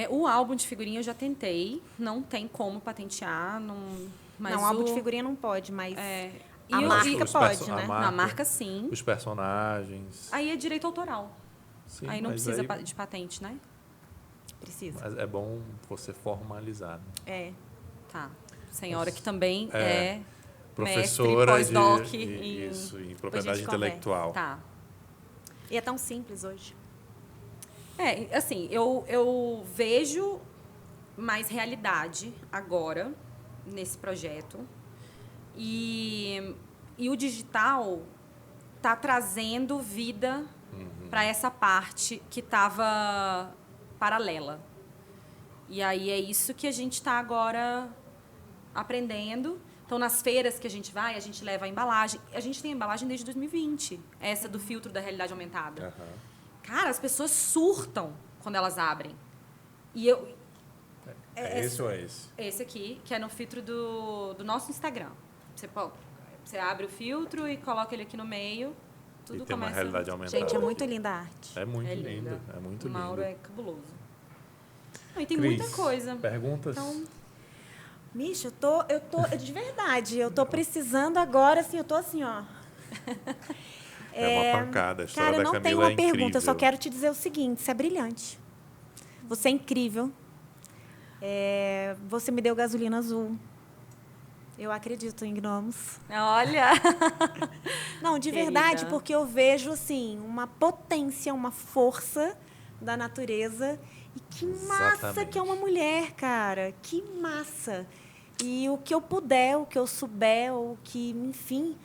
O álbum de figurinha eu já tentei, não tem como patentear, mas não, álbum de figurinha não pode, mas E a eu- marca os pode, perso- né? na marca sim. Os personagens. Aí é direito autoral. Sim, Aí não mas precisa aí- de patente, né? Precisa. Mas é bom você formalizar. Né? É. Tá. Senhora que também É. é Professora mestre, pós-doc de em... isso, em Depois a propriedade gente intelectual. Tá. E é tão simples hoje. Assim, eu vejo mais realidade agora nesse projeto. E o digital está trazendo vida para essa parte que estava paralela. E aí é isso que a gente está agora aprendendo. Então, nas feiras que a gente vai, a gente leva a embalagem. A gente tem a embalagem desde 2020, essa do filtro da realidade aumentada. Aham. Cara, as pessoas surtam quando elas abrem. E eu... É esse ou é esse? Esse aqui, que é no filtro do nosso Instagram. Você abre o filtro e coloca ele aqui no meio. Tudo E tem uma começa... realidade aumentada. Gente, é muito linda a arte. É muito É lindo. linda. É muito O lindo. Mauro é cabuloso. Não, e tem Cris, muita coisa. Perguntas? Então, Mixa, eu tô, de verdade, eu tô precisando agora, assim, eu tô assim, ó. É uma pancada. A história Cara, eu da não Camila tenho uma é pergunta, eu só incrível. quero te dizer o seguinte, você é brilhante. Você é incrível. Você me deu gasolina azul. Eu acredito em gnomos. olha... Não, de Querida. verdade, porque eu vejo, assim, uma potência, uma força da natureza. E que massa Exatamente. que é uma mulher, cara. Que massa. E o que eu puder, o que eu souber, o que, enfim...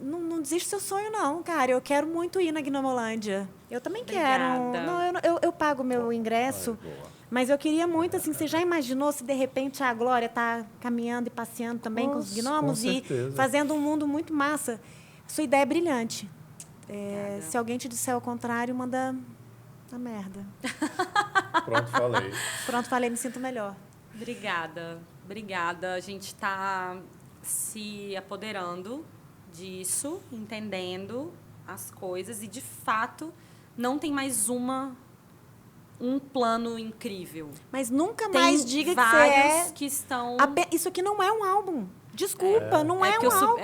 Não desiste do seu sonho, não, cara. Eu quero muito ir na Gnomolândia. Eu também quero. Obrigada. Não, eu pago meu ingresso. Ai, boa. Mas eu queria muito, assim, você já imaginou se de repente a Glória está caminhando e passeando também com os Nossa, gnomos com e certeza. fazendo um mundo muito massa? Sua ideia é brilhante. Obrigada. Se alguém te disser o contrário, manda a merda. Pronto, falei. Pronto, falei, me sinto melhor. Obrigada. Obrigada. A gente está se apoderando disso, entendendo as coisas e, de fato, não tem mais um plano incrível. Mas nunca Tem mais diga que você vários é... que estão... Isso aqui não é um álbum. Desculpa, não é porque um álbum.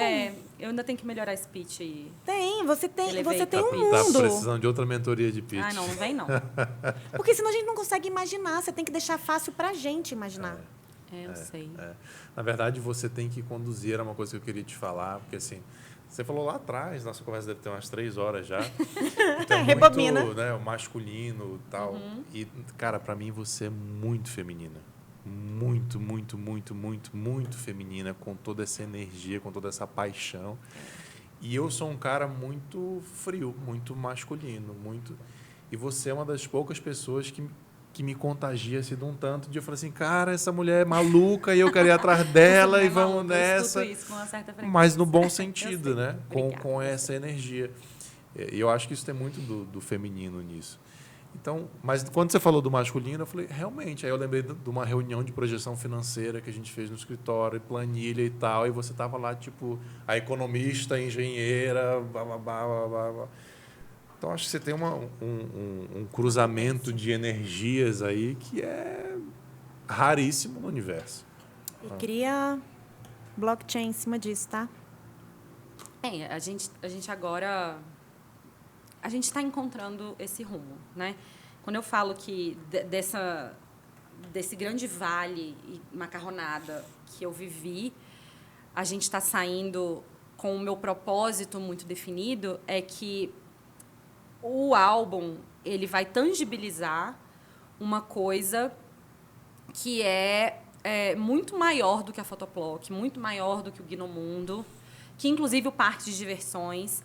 eu ainda tenho que melhorar esse pitch aí. Tem, você tem Elevator um pitch. Tá mundo. precisando de outra mentoria de pitch. Ah, não vem não. Porque senão a gente não consegue imaginar. Você tem que deixar fácil pra gente imaginar. Eu sei. Na verdade, você tem que conduzir, era uma coisa que eu queria te falar, porque assim, você falou lá atrás, nossa conversa deve ter umas 3 horas já. Então, Rebobina. muito, né, o masculino e tal. E, cara, pra mim você é muito feminina. Muito, muito, muito, muito, muito feminina, com toda essa energia, com toda essa paixão. E eu sou um cara muito frio, muito masculino, muito... E você é uma das poucas pessoas que me contagia assim, de um tanto de eu falei assim, cara, essa mulher é maluca e eu quero ir atrás dela e vamos Eu nessa. escuto isso com uma certa frequência. Mas no bom sentido, Eu sei. né? Obrigada. Com essa energia. E eu acho que isso tem muito do feminino nisso. Então, mas quando você falou do masculino, eu falei, realmente. Aí eu lembrei de uma reunião de projeção financeira que a gente fez no escritório, planilha e tal, e você tava lá, tipo, a economista, a engenheira, blá, blá, blá, blá, blá, blá. Então, acho que você tem um cruzamento de energias aí que é raríssimo no universo. E cria blockchain em cima disso, tá? A gente agora... A gente está encontrando esse rumo, né? Quando eu falo que desse grande vale e macarronada que eu vivi, a gente está saindo com o meu propósito muito definido, é que o álbum ele vai tangibilizar uma coisa que é muito maior do que a Photoplock, muito maior do que o Gnomundo, que inclusive o Parque de Diversões,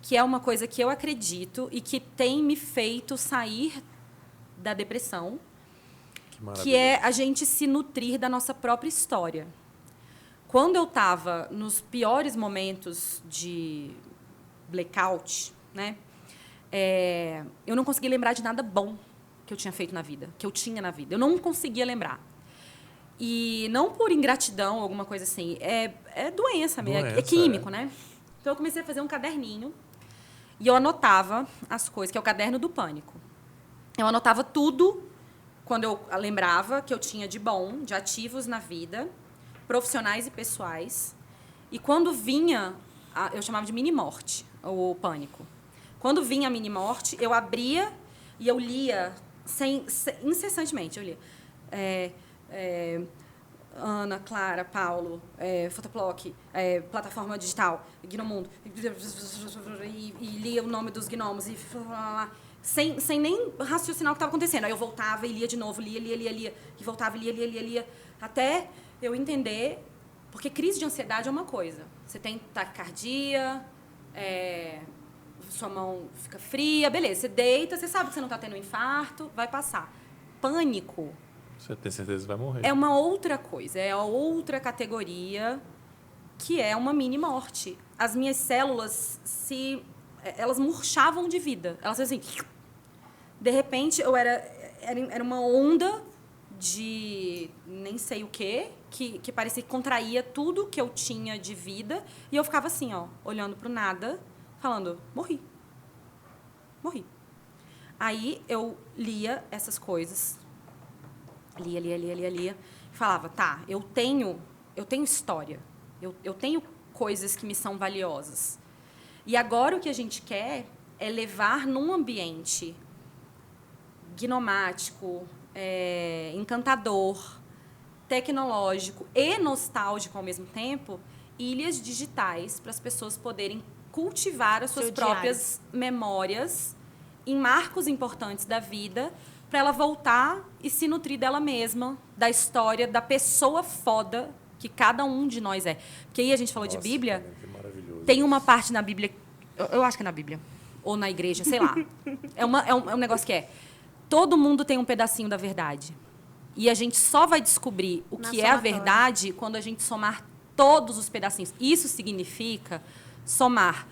que é uma coisa que eu acredito e que tem me feito sair da depressão. que é a gente se nutrir da nossa própria história. Quando eu estava nos piores momentos de blackout, né, eu não conseguia lembrar de nada bom que eu tinha feito na vida, que eu tinha na vida. Eu não conseguia lembrar. E não por ingratidão ou alguma coisa assim. É doença mesmo, é químico, né? Então, eu comecei a fazer um caderninho e eu anotava as coisas, que é o caderno do pânico. Eu anotava tudo quando eu lembrava que eu tinha de bom, de ativos na vida, profissionais e pessoais. E quando vinha, eu chamava de mini-morte, o pânico. Quando vinha a mini-morte, eu abria e eu lia incessantemente. Eu lia Ana, Clara, Paulo, Photoplock, plataforma digital, Gnomundo. E lia o nome dos gnomos. Sem nem raciocinar o que estava acontecendo. Aí eu voltava e lia de novo, lia. E voltava e lia. Até eu entender... Porque crise de ansiedade é uma coisa. Você tem taquicardia, sua mão fica fria, beleza. Você deita, você sabe que você não está tendo um infarto, vai passar. Pânico... Você tem certeza que vai morrer. É uma outra coisa, é a outra categoria que é uma mini-morte. As minhas células, elas murchavam de vida. Elas assim... De repente, eu era uma onda de nem sei o quê, que parecia que contraía tudo que eu tinha de vida. E eu ficava assim, ó, olhando para o nada, falando, morri. Aí eu lia essas coisas. Lia. Falava, tá, eu tenho história. Eu tenho coisas que me são valiosas. E agora o que a gente quer é levar num ambiente gnomático, encantador, tecnológico e nostálgico ao mesmo tempo, ilhas digitais para as pessoas poderem cultivar as suas próprias memórias em marcos importantes da vida, para ela voltar e se nutrir dela mesma, da história, da pessoa foda que cada um de nós é. Porque aí a gente falou de Bíblia. Cara, que maravilhoso. Tem uma parte na Bíblia, eu acho que é na Bíblia, ou na igreja, sei lá. É um negócio que todo mundo tem um pedacinho da verdade. E a gente só vai descobrir o que é a verdade quando a gente somar todos os pedacinhos. Isso significa somar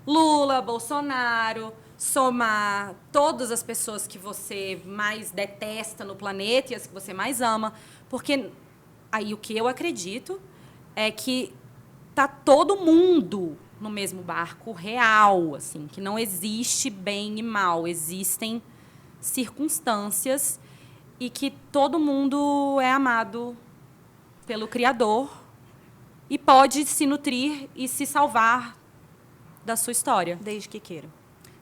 Lula, Bolsonaro, somar todas as pessoas que você mais detesta no planeta e as que você mais ama, porque aí o que eu acredito é que tá todo mundo no mesmo barco real, assim, que não existe bem e mal, existem circunstâncias e que todo mundo é amado pelo Criador e pode se nutrir e se salvar da sua história. Desde que queira.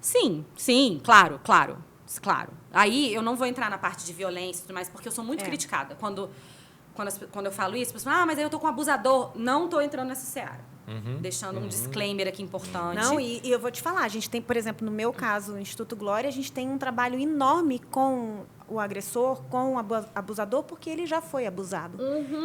Sim, claro. Aí eu não vou entrar na parte de violência e tudo mais, porque eu sou muito criticada. Quando eu falo isso, as pessoas mas aí eu tô com um abusador. Não tô entrando nessa seara. Deixando um disclaimer aqui importante. Não, e eu vou te falar, a gente tem, por exemplo, no meu caso, no Instituto Glória, a gente tem um trabalho enorme com o agressor, com o abusador, porque ele já foi abusado.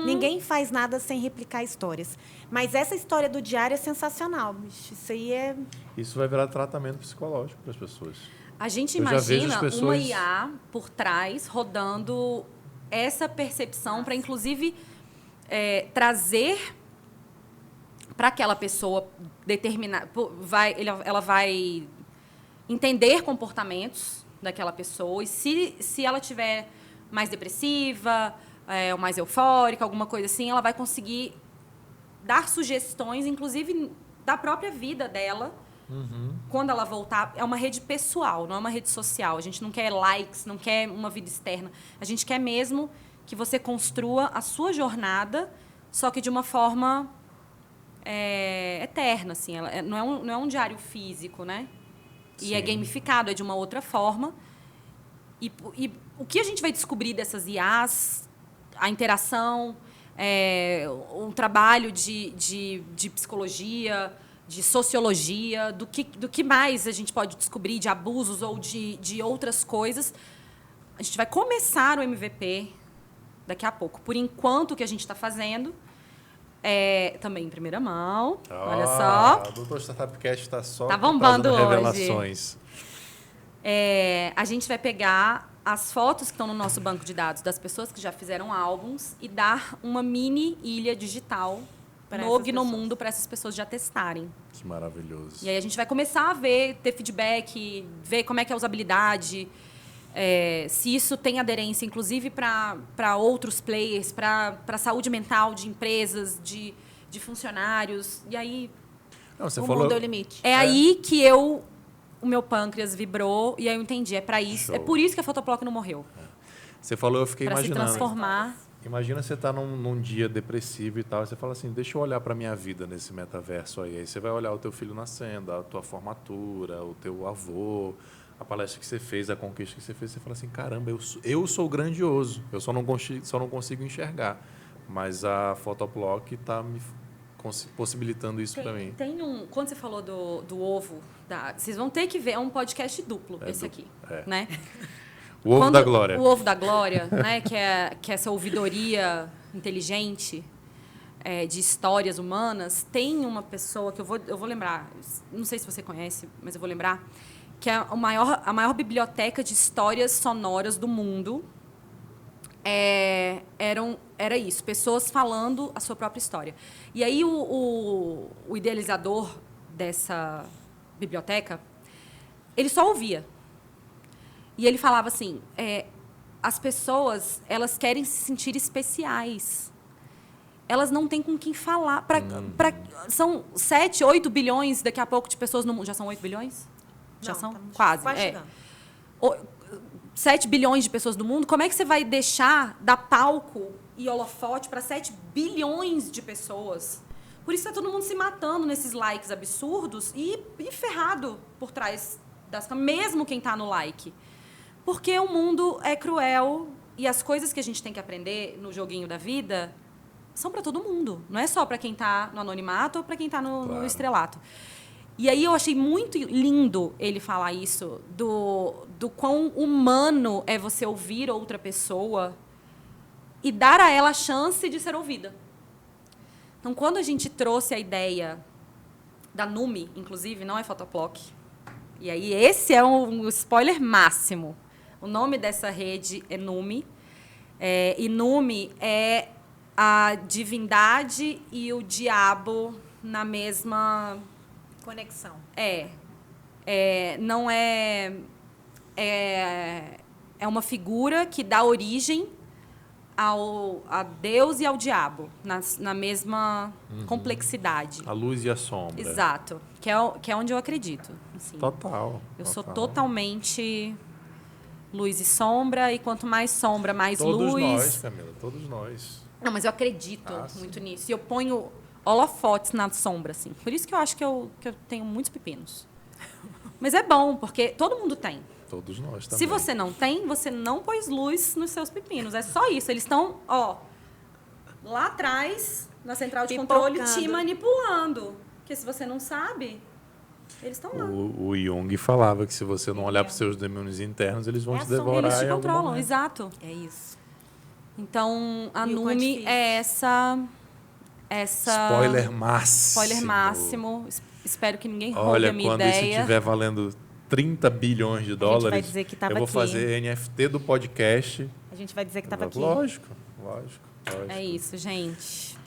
Ninguém faz nada sem replicar histórias. Mas essa história do diário é sensacional. Isso aí é... Isso vai virar tratamento psicológico para as pessoas. A gente imagina uma IA por trás, rodando essa percepção para, inclusive, trazer para aquela pessoa determinar... Ela vai entender comportamentos daquela pessoa e se ela tiver mais depressiva, ou mais eufórica, alguma coisa assim, ela vai conseguir dar sugestões, inclusive da própria vida dela, quando ela voltar. É uma rede pessoal, não é uma rede social. A gente não quer likes, não quer uma vida externa. A gente quer mesmo que você construa a sua jornada, só que de uma forma eterna, assim. Não é um diário físico, né? E Sim. é gamificado, é de uma outra forma. E o que a gente vai descobrir dessas IAs, a interação, um trabalho de psicologia, de sociologia, do que mais a gente pode descobrir de abusos ou de outras coisas. A gente vai começar o MVP daqui a pouco. Por enquanto, o que a gente está fazendo também em primeira mão. Olha só. O Doutor Startupcast está só tá bombando trazendo hoje. revelações. A gente vai pegar as fotos que estão no nosso banco de dados das pessoas que já fizeram álbuns e dar uma mini ilha digital no Gnomundo para essas pessoas já testarem. Que maravilhoso. E aí a gente vai começar a ver, ter feedback, ver como é que é a usabilidade, se isso tem aderência, inclusive para outros players, para a saúde mental de empresas, de funcionários. E aí... Não, você O falou... mundo é o limite. aí que o meu pâncreas vibrou e aí eu entendi. É para isso. Show. É por isso que a Photoplock não morreu. Você falou, eu fiquei Para se imaginando. transformar. Imagina você estar num dia depressivo e tal, e você fala assim, deixa eu olhar para minha vida nesse metaverso aí. Aí você vai olhar o teu filho nascendo, a tua formatura, o teu avô, a palestra que você fez, a conquista que você fez. Você fala assim, caramba, eu sou grandioso. Eu só não consigo enxergar. Mas a Photoplock está me possibilitando isso para mim. Quando você falou do ovo, vocês vão ter que ver, é um podcast duplo, esse aqui. Né? O ovo da glória. O ovo da glória, né, que é essa ouvidoria inteligente de histórias humanas, tem uma pessoa que eu vou lembrar, não sei se você conhece, mas eu vou lembrar, que é a maior biblioteca de histórias sonoras do mundo. Era isso, pessoas falando a sua própria história. E aí o idealizador dessa biblioteca, ele só ouvia. E ele falava assim, as pessoas, elas querem se sentir especiais. Elas não têm com quem falar. São 7, 8 bilhões, daqui a pouco, de pessoas no mundo. Já são 8 bilhões? Já são? Quase. Chegando. 7 bilhões de pessoas no mundo. Como é que você vai deixar dar palco e holofote para 7 bilhões de pessoas? Por isso está todo mundo se matando nesses likes absurdos e ferrado por trás das câmeras, mesmo quem está no like. Porque o mundo é cruel e as coisas que a gente tem que aprender no joguinho da vida são para todo mundo. Não é só para quem está no anonimato ou para quem está no estrelato. E aí eu achei muito lindo ele falar isso, do quão humano é você ouvir outra pessoa e dar a ela a chance de ser ouvida. Então, quando a gente trouxe a ideia da Numi, inclusive, não é Photoplock, e aí esse é um spoiler máximo. O nome dessa rede é Numi. E Numi é a divindade e o diabo na mesma... Conexão. Não é... É uma figura que dá origem a Deus e ao diabo, na mesma complexidade. A luz e a sombra. Exato. Que é onde eu acredito. Assim. Total. Eu sou totalmente luz e sombra, e quanto mais sombra, mais luz. Todos nós, Camila, todos nós. Não, mas eu acredito muito nisso. E eu ponho holofotes na sombra, assim. Por isso que eu acho que eu tenho muitos pepinos. Mas é bom, porque todo mundo tem. Todos nós também. Se você não tem, você não pôs luz nos seus pepinos. É só isso. Eles estão, lá atrás, na central de controle, te manipulando. Porque se você não sabe, eles estão lá. O Jung falava que se você não olhar para os seus demônios internos, eles vão te devorar. Eles te em algum controlam, momento. exato. É isso. Então, a E o Numi é essa Spoiler máximo. Spoiler máximo. Espero que ninguém roube Olha, a minha quando ideia. isso estiver valendo 30 bilhões de dólares, vai dizer que tava eu vou aqui. fazer NFT do podcast. A gente vai dizer que estava aqui. Lógico. É isso, gente.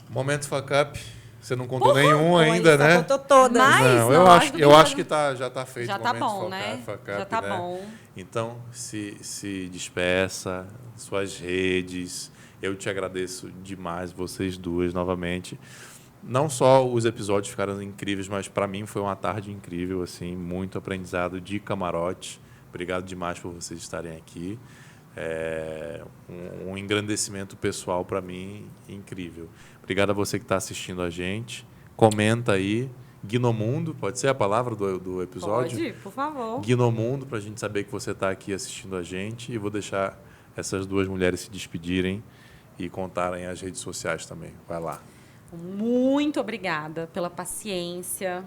Momento fuck up. Você não contou nenhum ainda, né? Contou todas. Mas, Não, lógico, eu acho que já está feito já o tá momento bom, né? fuck up, Já tá né? bom. Então, se despeça, suas redes. Eu te agradeço demais, vocês duas, novamente. Não só os episódios ficaram incríveis, mas para mim foi uma tarde incrível, assim, muito aprendizado de camarote. Obrigado demais por vocês estarem aqui. Um engrandecimento pessoal para mim incrível. Obrigado a você que está assistindo a gente. Comenta aí. Gnomundo, pode ser a palavra do episódio? Pode, por favor. Gnomundo, para a gente saber que você está aqui assistindo a gente. E vou deixar essas duas mulheres se despedirem e contarem as redes sociais também. Vai lá. Muito obrigada pela paciência,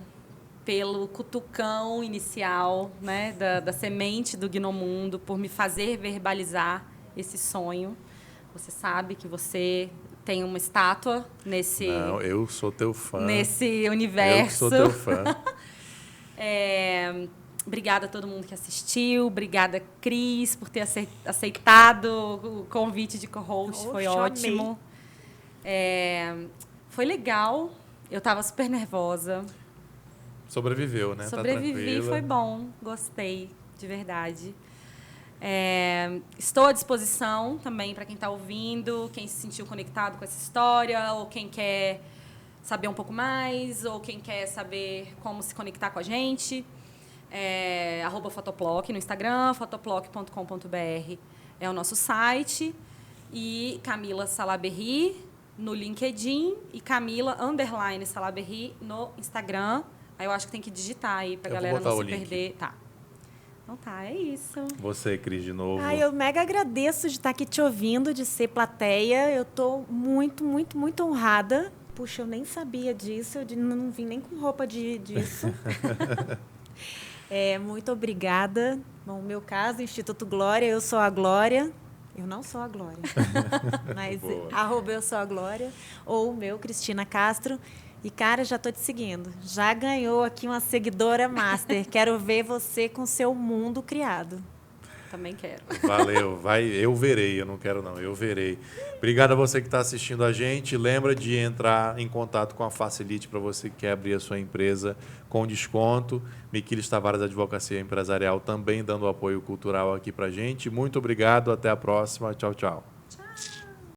pelo cutucão inicial, né, da semente do Gnomundo, por me fazer verbalizar esse sonho. Você sabe que você tem uma estátua nesse... Não, eu sou teu fã. Nesse universo. Eu sou teu fã. Obrigada a todo mundo que assistiu. Obrigada, Cris, por ter aceitado o convite de co-host. Foi ótimo. Foi legal. Eu estava super nervosa. Sobreviveu, né? Sobrevivi, foi bom. Gostei, de verdade. Estou à disposição também para quem está ouvindo, quem se sentiu conectado com essa história, ou quem quer saber um pouco mais, ou quem quer saber como se conectar com a gente. @Fotoploc no Instagram, fotoploc.com.br é o nosso site. E Camila Salaberry no LinkedIn e Camila_Salaberry no Instagram. Aí eu acho que tem que digitar aí pra galera não se perder. Tá. Então tá, é isso. Você, Cris, de novo. Eu mega agradeço de estar aqui te ouvindo, de ser plateia. Eu tô muito, muito, muito honrada. Puxa, eu nem sabia disso, eu não vim nem com roupa disso. Muito obrigada. Bom, no meu caso, Instituto Glória, eu sou a Glória. Eu não sou a Glória, mas @eu sou a Glória, ou o meu, Cristina Castro. E, cara, já tô te seguindo. Já ganhou aqui uma seguidora master. Quero ver você com seu mundo criado. Também quero. Valeu. Eu verei, eu não quero não, eu verei. Obrigado a você que está assistindo a gente. Lembra de entrar em contato com a Facilite para você que quer abrir a sua empresa com desconto. Miquiles Tavares Advocacia Empresarial também dando apoio cultural aqui para a gente. Muito obrigado, até a próxima. Tchau, tchau.